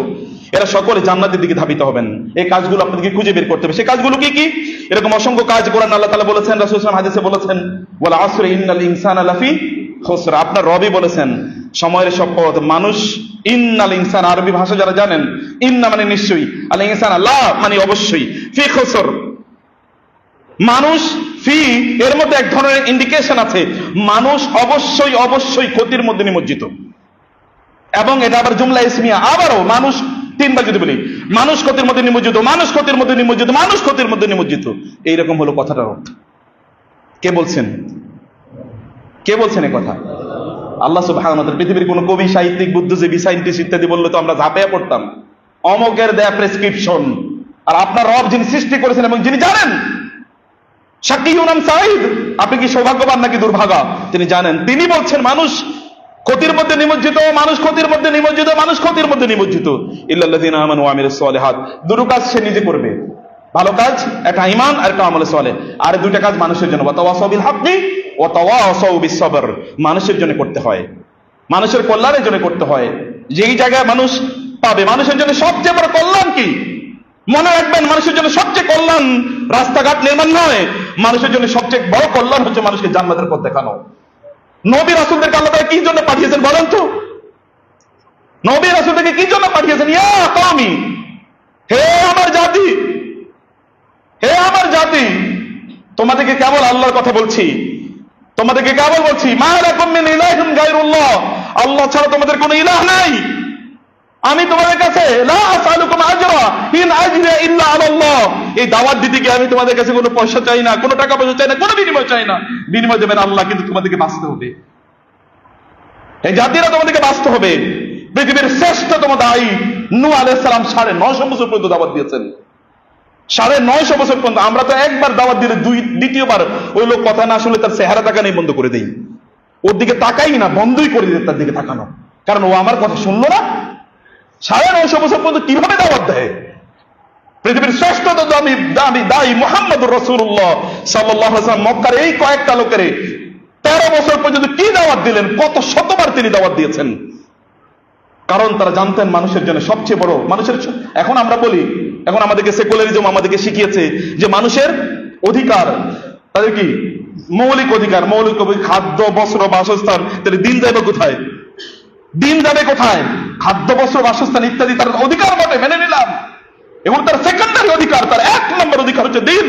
এরা সকলে জান্নাতের দিকে ধাবিত হবেন, এই কাজগুলো আপনাদেরকে খুঁজে বের করতে হবে। সেই কাজগুলো কি কি? এরকম অসংখ্য কাজ কোরআন আল্লাহ তাআলা বলেছেন, রাসূল সাল্লাল্লাহু আলাইহি ওয়াসাল্লাম হাদিসে বলেছেন, ওয়াল আসরি ইন্নাল ইনসানা লাফি খুসর। আপনার রবই বলেছেন, সময়ের শপথ, মানুষ, ইন্নাল ইনসান, আরবি ভাষা যারা জানেন, ইন্না মানে নিশ্চয়ই, আল ইনসান লা মানে অবশ্যই, ফি খুসর মানুষ, ফি এর মধ্যে এক ধরনের ইন্ডিকেশন আছে, মানুষ অবশ্যই অবশ্যই ক্ষতির মধ্যে নিমজ্জিত। এবং এটা আবার জুমলা ইসমিয়া, আবারও মানুষ তিনবার যদি বলি, মানুষ ক্ষতির মধ্যে নিমজ্জিত, মানুষ ক্ষতির মধ্যে নিমজ্জিত, মানুষ ক্ষতির মধ্যে নিমজ্জিত, এইরকম হলো কথাটার অর্থ। কে বলছেন? কে বলছেন এই কথা? আল্লাহ সুবহানাহু ওয়া তাআলা। পৃথিবীর কোন কবি, সাহিত্যিক, বুদ্ধিজীবী, সায়েন্টিস্ট ইত্যাদি বললে তো আমরা ঝাঁপিয়ে পড়তাম, অমকের দেয়া প্রেসক্রিপশন। আর আপনার রব যিনি সৃষ্টি করেছেন এবং যিনি জানেন, শাকিউন আম সাঈদ, আপনি কি সৌভাগ্যবান নাকি দুর্ভাগা, তিনি জানেন। তিনি বলছেন মানুষ ক্ষতির মধ্যে নিমজ্জিত, মানুষ ক্ষতির মধ্যে নিমজ্জিত, মানুষ ক্ষতির মধ্যে নিমজ্জিত। ইল্লাল্লাযীনা আমানু ওয়া আমিলুস সালিহাত, দুটো কাজ সে নিজে করবে, ভালো কাজ, একটা ঈমান আর একটা আমলে সালেহ, আর দুইটা কাজ মানুষের জন্য, ওয়া তাওয়াসাউ বিল হাক্কি ওয়া তাওয়াসাউ বিস সবর, মানুষের জন্য করতে হয়, মানুষের কল্যাণের জন্য করতে হয়। যেই জায়গায় মানুষ পাবে, মানুষের জন্য সবচেয়ে বড় কল্যাণ কি? মনে রাখবেন, মানুষের জন্য সবচেয়ে কল্যাণ রাস্তাঘাট নির্মাণ নয়, মানুষের জন্য সবচেয়ে বড় কল্যাণ হচ্ছে মানুষকে জান্নাতের পথ দেখানো। নবী রাসূলদেরকে আল্লাহ তাআলা কি জন্য পাঠিয়েছেন বলেন তো? নবী রাসূলদেরকে কি জন্য পাঠিয়েছেন? ইয়া কওমি, হে আমার জাতি, হে আমার জাতি, তোমাদেরকে কেবল আল্লাহর কথা বলছি, তোমাদেরকে কেবল বলছি, মা লাকুম মিন ইলাহিন গায়রুল্লাহ, আল্লাহ ছাড়া তোমাদের কোনো ইলাহ নাই। আমি তোমাদের কাছে লা আসআলুকুম আজরা ইন আজরিয়া ইল্লা আলাল্লাহ, এই দাওয়াত দিতে গিয়ে আমি তোমাদের কাছে কোনো পয়সা চাই না, কোনো টাকা পয়সা চাই না, কোনো বিনিময় চাই না। বিনিময় দেবেন আল্লাহ, কিন্তু তোমাদেরকে বাঁচতে হবে, এই জাতিরা তোমাদেরকে বাঁচতে হবে। পৃথিবীর শ্রেষ্ঠতম দায়ী নূহ আলাইহিস সালাম 950 বছর পর্যন্ত দাওয়াত দিয়েছেন, 950 বছর পর্যন্ত। আমরা তো একবার দাওয়াত দিলে দ্বিতীয়বার ওই লোক কথা না শুনলে তার চেহারা তাকানোই বন্ধ করে দেই, ওর দিকে তাকাই না, বন্ধই করে দিই তার দিকে তাকানো, কারণ ও আমার কথা শুনলো না। 950 বছর পর্যন্ত কিভাবে দাওয়াত দেয়? পৃথিবীর শ্রেষ্ঠতম দায়ী মুহাম্মদুর রাসূলুল্লাহ সাল্লাল্লাহু আলাইহি ওয়াসাল্লাম মক্কার এই কয়েকটা লোকের 13 বছর পর্যন্ত কি দাওয়াত দিলেন, কত শতবার তিনি দাওয়াত দিয়েছেন। কারণ তারা জানতেন মানুষের জন্য সবচেয়ে বড়, মানুষের, এখন আমরা বলি, এখন আমাদেরকে সেকুলারিজম আমাদেরকে শিখিয়েছে যে মানুষের অধিকার, তাদের কি মৌলিক অধিকার, মৌলিক খাদ্য, বস্ত্র, বাসস্থান। তাহলে দিন যাবে কোথায়? দিন যাবে কোথায়? খাদ্য, বস্ত্র, বাসস্থান ইত্যাদি তার অধিকার বটে, মেনে নিলাম, এবং তার সেকেন্ডারি অধিকার, তার 1 নম্বর অধিকার হচ্ছে দিন।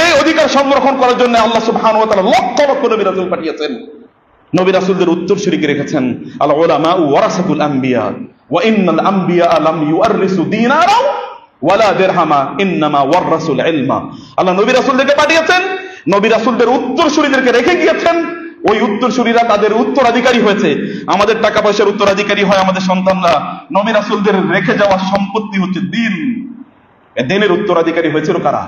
এই অধিকার সংরক্ষণ করার জন্য আল্লাহ সুবহানাহু ওয়া তাআলা লক্ষ লক্ষ নবী রাসূল পাঠিয়েছেন। নবী রাসূলদের উত্তরসূরিকে রেখেছেন, আল উলামা ওয়ারাসাতুল আম্বিয়া ওয়া ইন্নাল আম্বিয়া লাম ইউআররিসু দিনারা ওয়ালা দিরহামা ইন্নামা ওয়ারাসুল ইলমা। আল্লাহ নবী রাসূলদেরকে পাঠিয়েছেন, নবী রাসূলদের উত্তরসূরিদেরকে রেখে গিয়েছেন, ওই উত্তরসূরিরা তাদের উত্তরাধিকারী হয়েছে। আমাদের টাকা পয়সার উত্তরাধিকারী হয় আমাদের সন্তানরা, নবী রাসূলদের রেখে যাওয়া সম্পত্তি হচ্ছে দিন। দিনের উত্তরাধিকারী হয়েছিল কারা?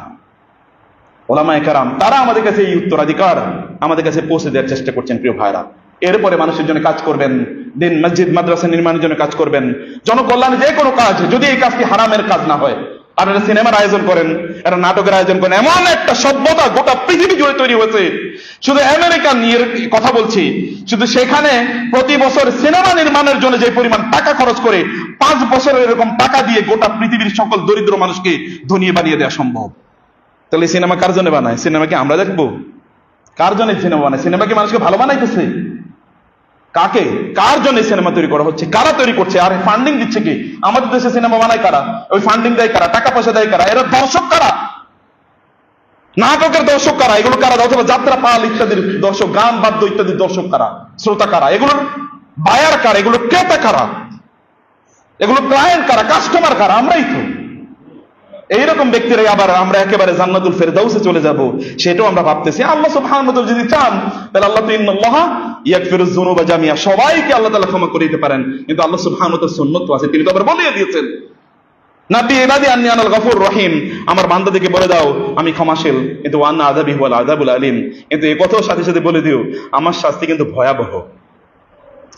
ওলামায়ে কেরাম। তারা আমাদের কাছে এই উত্তরাধিকার আমাদের কাছে পৌঁছে দেওয়ার চেষ্টা করছেন প্রিয় ভাইরা। এরপরে মানুষের জন্য কাজ করবেন, দিন মসজিদ মাদ্রাসা নির্মাণের জন্য কাজ করবেন, জনকল্যাণে যে কোনো কাজ, যদি এই কাজটি হারামের কাজ না হয়। আপনারা সিনেমার আয়োজন করেন, একটা নাটকের আয়োজন করেন, এমন একটা সভ্যতা গোটা পৃথিবী জুড়ে তৈরি হয়েছে, শুধু আমেরিকান কথা বলছি, শুধু সেখানে প্রতি বছর সিনেমা নির্মাণের জন্য যে পরিমাণ টাকা খরচ করে, 5 বছর এরকম টাকা দিয়ে গোটা পৃথিবীর সকল দরিদ্র মানুষকে ধনী বানিয়ে দেওয়া সম্ভব। তাহলে সিনেমা কার জন্য বানায়? সিনেমা কি আমরা দেখবো? কার জন্য সিনেমা বানায়? সিনেমা কি মানুষকে ভালো বানাইতেছে? কাকে, কার জন্য সিনেমা তৈরি করা হচ্ছে? কারা তৈরি করছে? আর ফান্ডিং দিচ্ছে কি? আমাদের দেশে সিনেমা বানায় কারা? ওই ফান্ডিং দেয় কারা? টাকা পয়সা দেয় কারা? এরা দর্শক কারা? নাটকের দর্শক কারা, এগুলো কারা, অথবা যাত্রা পাল ইত্যাদির দর্শক, গান বাদ্য ইত্যাদির দর্শক কারা, শ্রোতা কারা, এগুলোর বায়ার কারা, এগুলো ক্রেতা কারা, এগুলো ক্লায়েন্ট কারা, কাস্টমার কারা? আমরাই তো। এইরকম ব্যক্তিরাই আবার আমরা একেবারে জান্নাতুল ফেরদাউসে চলে যাব, সেটাও আমরা ভাবতেছি। আল্লাহ সুবহানাহু ওয়া তাআলা যদি চান তাহলে আল্লাহ তো ইন্নাল্লাহা ইয়াগফিরুয যুনুবা জামিআ, সবাইকে আল্লাহ তাআলা ক্ষমা করে দিতে পারেন, কিন্তু আল্লাহ সুবহানাহু ওয়া তাআলার সুন্নাত আছে, তিনি তো আবার বলে দিয়েছেন নাবি ইবাদি আন্নী আনাল গফুর রহিম, আমার বান্দাদেরকে বলে দাও আমি ক্ষমাশীল, কিন্তু ওয়ান্না আযাবি হুয়াল আযাবুল আলীম, কিন্তু এই কথাও সাথে সাথে বলে দিও আমার শাস্তি কিন্তু ভয়াবহ,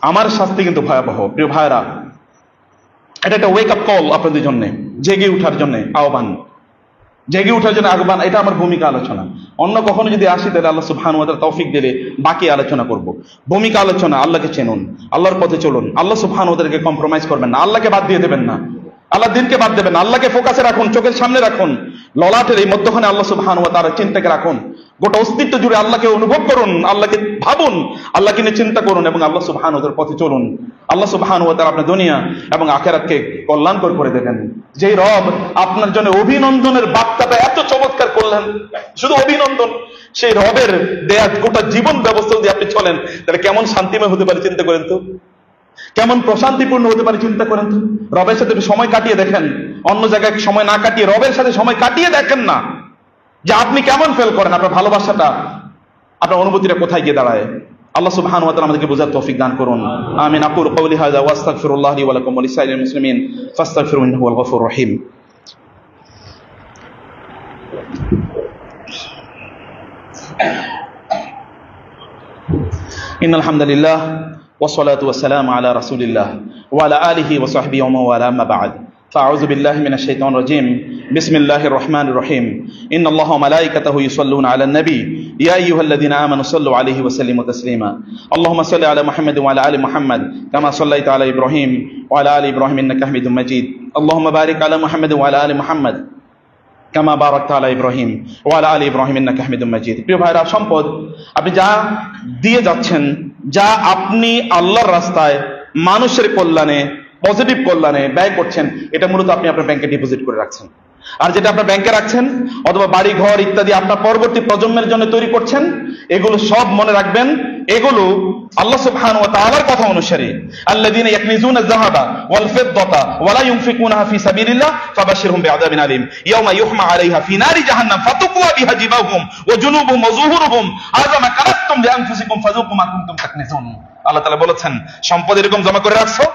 আমার শাস্তি কিন্তু ভয়াবহ। প্রিয় ভাইরা, এটা একটা ওয়েক আপ কল আপনাদের জন্য, জেগে উঠার জন্য আহ্বান, জেগে উঠার জন্য আহ্বান। এটা আমার ভূমিকা আলোচনা। অন্য কখনো যদি আসি তাহলে আল্লাহ সুবহানাহু ওয়া তাআলা তৌফিক দিলে বাকি আলোচনা করব। ভূমিকা আলোচনা, আল্লাহকে চেনুন, আল্লাহর পথে চলুন, আল্লাহ সুবহানাহু ওয়া তাআলাকে কম্প্রোমাইজ করবেন না, আল্লাহকে বাদ দিয়ে দেবেন না, আল্লাহ দিনকে বাদ দেবেন, আল্লাহকে ফোকাসে রাখুন, চোখের সামনে রাখুন, ললাটের এই মধ্যখানে আল্লাহ সুবহানাহু ওয়া তাআলার চিন্তাকে রাখুন, গোটা অস্তিত্ব জুড়ে আল্লাহকে অনুভব করুন, আল্লাহকে ভাবুন, আল্লাহকে নিয়ে চিন্তা করুন এবং আল্লাহ সুবহানাহু ওয়া তাআলার পথে চলুন। আল্লাহ সুবহানাহু ওয়া তাআলা আপনার দুনিয়া এবং আখিরাতকে কল্যাণকর করে দেবেন। যেই রব আপনার জন্য অভিনন্দনের বার্তাটা এত চমৎকার করলেন, শুধু অভিনন্দন, সেই রবের দেয়া গোটা জীবন ব্যবস্থা যদি আপনি চলেন তাহলে কেমন শান্তিময় হতে পারে চিন্তা করেন তো, কেমন প্রশান্তিপূর্ণ হতে পারে চিন্তা করেন তো। রবের সাথে সময় কাটিয়ে দেখেন, অন্য জায়গায় সময় না কাটিয়ে রবের সাথে সময় কাটিয়ে দেখেন না, যে আপনি কেমন ফেল করেন, আপনার ভালোবাসাটা, আপনার অনুভূতিটা কোথায় গিয়ে দাঁড়ায়। আল্লাহ সুবহানাহু ওয়া তাআলা আমাদেরকে বোঝার তৌফিক দান করুন। আমিন। আকুলু কাওলি হাযা ওয়া আস্তাগফিরুল্লাহ লি ওয়া লাকুম ওয়া লিসাইরিল মুসলিমিন ফাস্তাগফিরুহু ইন্নাহু হুয়াল গফুরুর রহিম। ইন্নাল হামদুলিল্লাহ والصلاة والسلام على رسول الله وعلى آله وصحبه ومن والاه أما بعد فأعوذ بالله من الشيطان الرجيم بسم الله الرحمن الرحيم إن الله وملائكته يصلون على النبي يا أيها الذين آمنوا صلوا عليه وسلموا تسليما اللهم صل على محمد وعلى آل محمد كما صليت على إبراهيم وعلى آل إبراهيم إنك حميد مجيد اللهم بارك على محمد وعلى آل محمد কামা বারাকতা আলা ইব্রাহিম ওয়া আলা আলি ইব্রাহিম ইন্নাকা হামিদুম মাজিদ। প্রিয় ভাইরা, সম্পদ আপনি যা দিয়ে যাচ্ছেন, যা আপনি আল্লাহর রাস্তায় মানুষের কল্যাণে, পজিটিভ কল্যাণে ব্যয় করছেন, এটা মূলত আপনি আপনার ব্যাংকে ডিপোজিট করে রাখছেন। আর যেটা আপনার ব্যাংকে রাখছেন অথবা বাড়ি ঘর ইত্যাদি আপনার পরবর্তী প্রজন্মের জন্য তৈরি করছেন, এগুলো সব মনে রাখবেন, এগুলো আল্লাহ সুবহানাহু ওয়া তাআলার কথা অনুসারে আল্লাযীনা ইয়াকনিজুনা আয-যাহাবা ওয়াল ফিদ্দাতা ওয়া লা ইউনফিকুনাহা ফি সাবিলিল্লাহ ফাবাশশিরহুম বিআযাবিন আলীম ইয়াওমা ইউহমা আলাইহা ফি নারি জাহান্নাম ফাতুকওয়া বিহা জিবাহুম ওয়া জুনুবুহুম ওয়া যুহুরুহুম হাযা মা কানাতুম লিআনফুসিকুম ফাযুকু মা কুনতুম তাকনিজুন। আল্লাহ তাআলা বলেছেন, সম্পদ এরকম জমা করে রাখছো,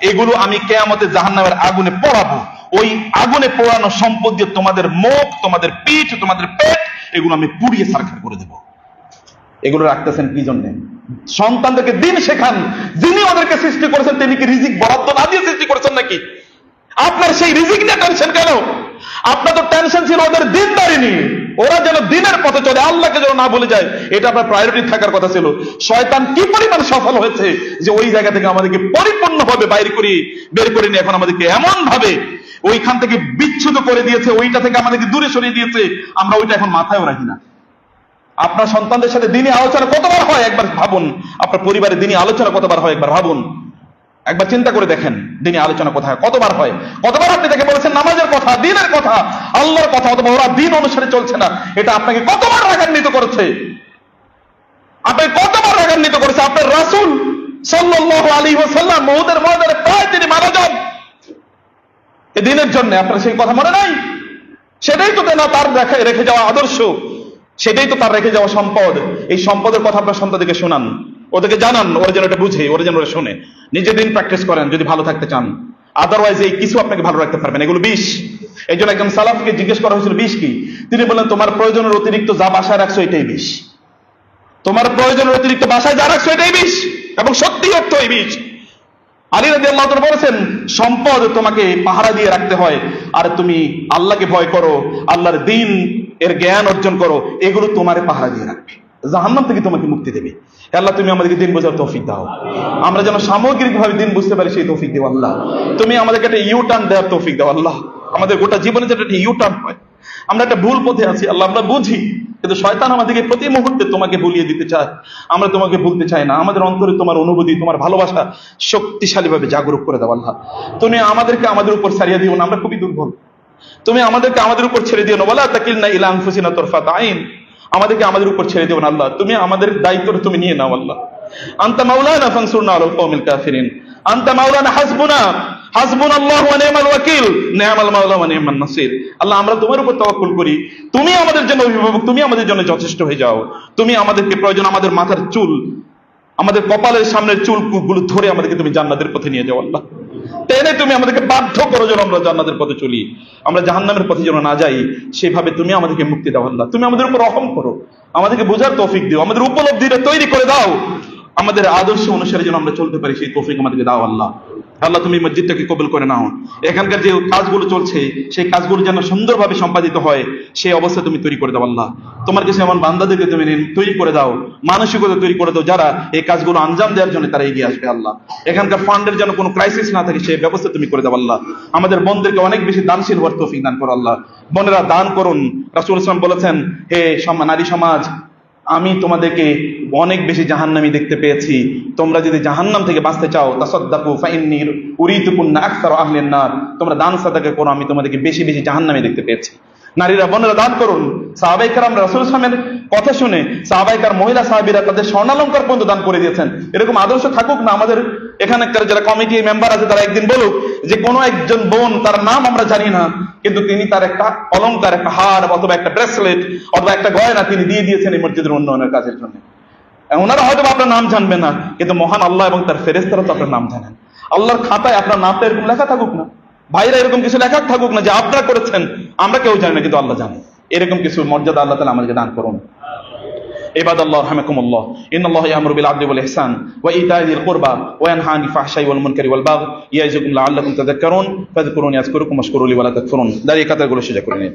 এগুলো আমি কিয়ামতে জাহান্নামের আগুনে পোড়াবো। ওই আগুনে পোড়ানো সম্পদ দিয়ে তোমাদের মুখ, তোমাদের পিঠ, তোমাদের পেট, এগুলো আমি পুড়িয়ে ছারখার করে দেব। এগুলো রাখতেছেন কি জন্য? সন্তানদেরকে দিন শেখান। যিনি ওদেরকে সৃষ্টি করেছেন তিনি কি রিজিক বরাদ্দ না দিয়ে সৃষ্টি করেছেন নাকি? আপনার সেই রিজিক নিয়ে টেনশন কেন? আপনার তো টেনশন ছিল ওদের দিনদারি নিয়ে, ওরা যেন দিনের পথে চলে, আল্লাহকে যেন না ভুলে যায়, এটা আপনার প্রায়োরিটি থাকার কথা ছিল। শয়তান কি পরিমাণ সফল হয়েছে যে ওই জায়গা থেকে আমাদেরকে পরিপূর্ণভাবে বের করে নিয়ে এখন আমাদেরকে এমন ভাবে ওইখান থেকে বিচ্ছুত করে দিয়েছে, ওইটা থেকে আমাদেরকে দূরে সরিয়ে দিয়েছে, আমরা ওইটা এখন মাথায়ও রাখি না। আপনার সন্তানদের সাথে দিনই আলোচনা কতবার হয় একবার ভাবুন। আপনার পরিবারে দিনই আলোচনা কতবার হয় একবার ভাবুন, একবার চিন্তা করে দেখেন দিনই আলোচনা কোথায় কতবার হয়। কতবার আপনি তাকে বলেছেন নামাজের কথা, দিনের কথা, আল্লাহর কথা, অথবা ওরা দিন অনুসারে চলছে না, এটা আপনাকে কতবার রাগান্বিত করেছে? আপনাকে কতবার রাগান্বিত করেছে? আপনার রাসূল সাল্লাল্লাহু আলাইহি ওয়াসাল্লাম উহুদের ময়দানে প্রায় তিনি মারা যান এই দিনের জন্য। আপনার সেই কথা মনে নাই? সেটাই তো তার রেখে যাওয়া আদর্শ, সেটাই তো তার রেখে যাওয়া সম্পদ। এই সম্পদের কথা আপনার সন্তানদেরকে শোনান, ওদেরকে জানান, ওরা যেন এটা বুঝে, ওরা যেন ওরা শোনে। নিজে দিন প্র্যাকটিস করেন যদি ভালো থাকতে চান, আদারওয়াইজ এই কিছু আপনাকে ভালো রাখতে পারবেন, এগুলো বিষ। এই জন্য একজন সালাফকে জিজ্ঞেস করা হয়েছিল বিষ কি? তিনি বললেন, তোমার প্রয়োজনের অতিরিক্ত যা বাসায় রাখছো এটাই বিষ। তোমার প্রয়োজনের অতিরিক্ত বাসায় যা রাখছো এটাই বিষ, এবং সত্যি অর্থ এই বিষ। আলী রাদিয়াল্লাহু তাআলা বলেছেন, সম্পদ তোমাকে পাহারা দিয়ে রাখতে হয়, আর তুমি আল্লাহকে ভয় করো, আল্লাহর দ্বীন এর জ্ঞান অর্জন করো, এগুলো তোমারে পাহারা দিয়ে রাখবে, জাহান্নাম থেকে তোমাকে মুক্তি দেবে। আল্লাহ তুমি আমাদেরকে দিন বোঝার তৌফিক দাও, আমরা যেন সামগ্রিকভাবে দিন বুঝতে পারি সেই তৌফিক দাও আল্লাহ। তুমি আমাদেরকে একটা ইউটার্ন দেওয়ার তৌফিক দাও আল্লাহ। আমাদের গোটা জীবনে যেটা একটা ইউটার্ন হয়, আমরা একটা ভুল পথে আছি আল্লাহ, আমরা বুঝি, কিন্তু শয়তান আমাদেরকে প্রতি মুহূর্তে তোমাকে ভুলিয়ে দিতে চায়। আমরা তোমাকে ভুলতে চাই না। আমাদের অন্তরে তোমার অনুভূতি, তোমার ভালোবাসা শক্তিশালীভাবে জাগরুক করে দাও আল্লাহ। তুমি আমাদেরকে আমাদের উপর ছাড়িয়ে দিও না, আমরা খুবই দুর্বল। তুমি আমাদেরকে আমাদের উপর ছেড়ে দিও না, ওয়ালা তাকিলনা ইলা আনফুসিনা তারফাত আইন, আমাদেরকে আমাদের উপর ছেড়ে দিও না আল্লাহ, তুমি আমাদের দায়িত্ব তুমি নিয়ে নাও আল্লাহ। আনতা মাওলানা ফানসুরনা আলাল কওমিল কাফিরিন, আনতা মাওলানা হাসবুনা হাসবুনাল্লাহু ওয়া নি'মাল ওয়াকিল, নি'মাল মাওলা ওয়া নি'মান নাসির। আল্লাহ আমরা তোমার উপর তাওয়াক্কুল করি, তুমি আমাদের জন্য অভিভাবক, তুমি আমাদের জন্য যথেষ্ট হয়ে যাও। তুমি আমাদেরকে প্রয়োজন আমাদের মাথার চুল, আমাদের কপালের সামনের চুলগুলো ধরে আমাদেরকে তুমি জান্নাতের পথে নিয়ে যাও আল্লাহ, টেনে তুমি আমাদেরকে বাধ্য করো যেন আমরা জান্নাতের পথে চলি, আমরা জাহান্নামের পথে যেন না যাই, সেভাবে তুমি আমাদেরকে মুক্তি দাও আল্লাহ। তুমি আমাদের উপর রহম করো, আমাদেরকে বোঝার তৌফিক দিও, আমাদের উপলব্ধিটা তৈরি করে দাও, আমাদের আদর্শ অনুসারে যেন আমরা চলতে পারি সেই তৌফিক আমাদেরকে দাও আল্লাহ। আল্লাহ তুমি মসজিদটাকে কবুল করে নাও, এখানকার যে কাজগুলো চলছে সেই কাজগুলো যেন সুন্দরভাবে সম্পাদিত হয় সেই অবস্থা তুমি তৈরি করে দাও আল্লাহ। তোমার কাছে এমন বান্দাদেরকে তুমি তৈরি করে দাও, মানসিকতা তৈরি করে দাও যারা এই কাজগুলো আঞ্জাম দেওয়ার জন্য তারা এগিয়ে আসবে আল্লাহ। এখানকার ফান্ডের যেন কোনো ক্রাইসিস না থাকে সেই ব্যবস্থা তুমি করে দাও আল্লাহ। আমাদের বোনদেরকে অনেক বেশি দানশীল হওয়ার তৌফিক দান করো আল্লাহ। বোনেরা দান করুন, রাসূল সাল্লাল্লাহু আলাইহি ওয়াসাল্লাম বলেছেন, হে নারী সমাজ, আমি তোমাদেরকে অনেক বেশি জাহান্নামী দেখতে পেয়েছি, তোমরা যদি জাহান্নাম থেকে বাঁচতে চাও তাসাদদাকু ফাইন্নী উরিতুকুন্না আকসারু আহলিন নার, তোমরা দান সাদাকা করো, আমি তোমাদেরকে বেশি বেশি জাহান্নামী দেখতে পেয়েছি। নারীরা বোনেরা দান করুন। সাহাবায়ে কেরাম রাসূল সাল্লাল্লাহু আলাইহি ওয়াসাল্লামের কথা শুনে সাহাবায়ে কেরাম মহিলা সাহাবীরা তাদের স্বর্ণালংকার পর্যন্ত দান করে দিয়েছেন। এরকম আদর্শ থাকুক না আমাদের এখানকার যারা কমিটি মেম্বার আছে তারা একদিন বলুক যে কোনো একজন বোন, তার নাম আমরা জানি না, কিন্তু তিনি তার একটা অলংকার, একটা হার অথবা একটা ব্রেসলেট অথবা একটা গয়না তিনি দিয়ে দিয়েছেন এই মসজিদের উন্নয়নের কাজের জন্য। ওনারা হয়তো আপনার নাম জানবে না, কিন্তু মহান আল্লাহ এবং তার ফেরেশতারা তো আপনার নাম জানেন। আল্লাহর খাতায় আপনার নামটা এরকম লেখা থাকুক না, ভাইরা এরকম কিছু লেখা থাকুক না যে আপনারা করেছেন, আমরা কেউ জানি না কিন্তু আল্লাহ জানে। এরকম কিছু মর্যাদা আল্লাহ তাআলা আমাদেরকে দান করুন। ইবাদাল্লাহ রাহমাকুমুল্লাহ, ইন্নাল্লাহা ইয়া'মুরু বিল আদলি ওয়াল ইহসান ওয়া ইতা'i যিল কুরবা ওয়া ইয়ানহা আনিল ফাহশাই ওয়াল মুনকারি ওয়াল বাগই ইয়াইযুকুম লাআল্লাকুম তাযাক্কারুন ফাযকুরুনি আযকুরুকুম ওয়াশকুরু লি ওয়া লা তাকফুরুন। দাঁড়িয়ে কাতারগুলো সোজা করে নিন।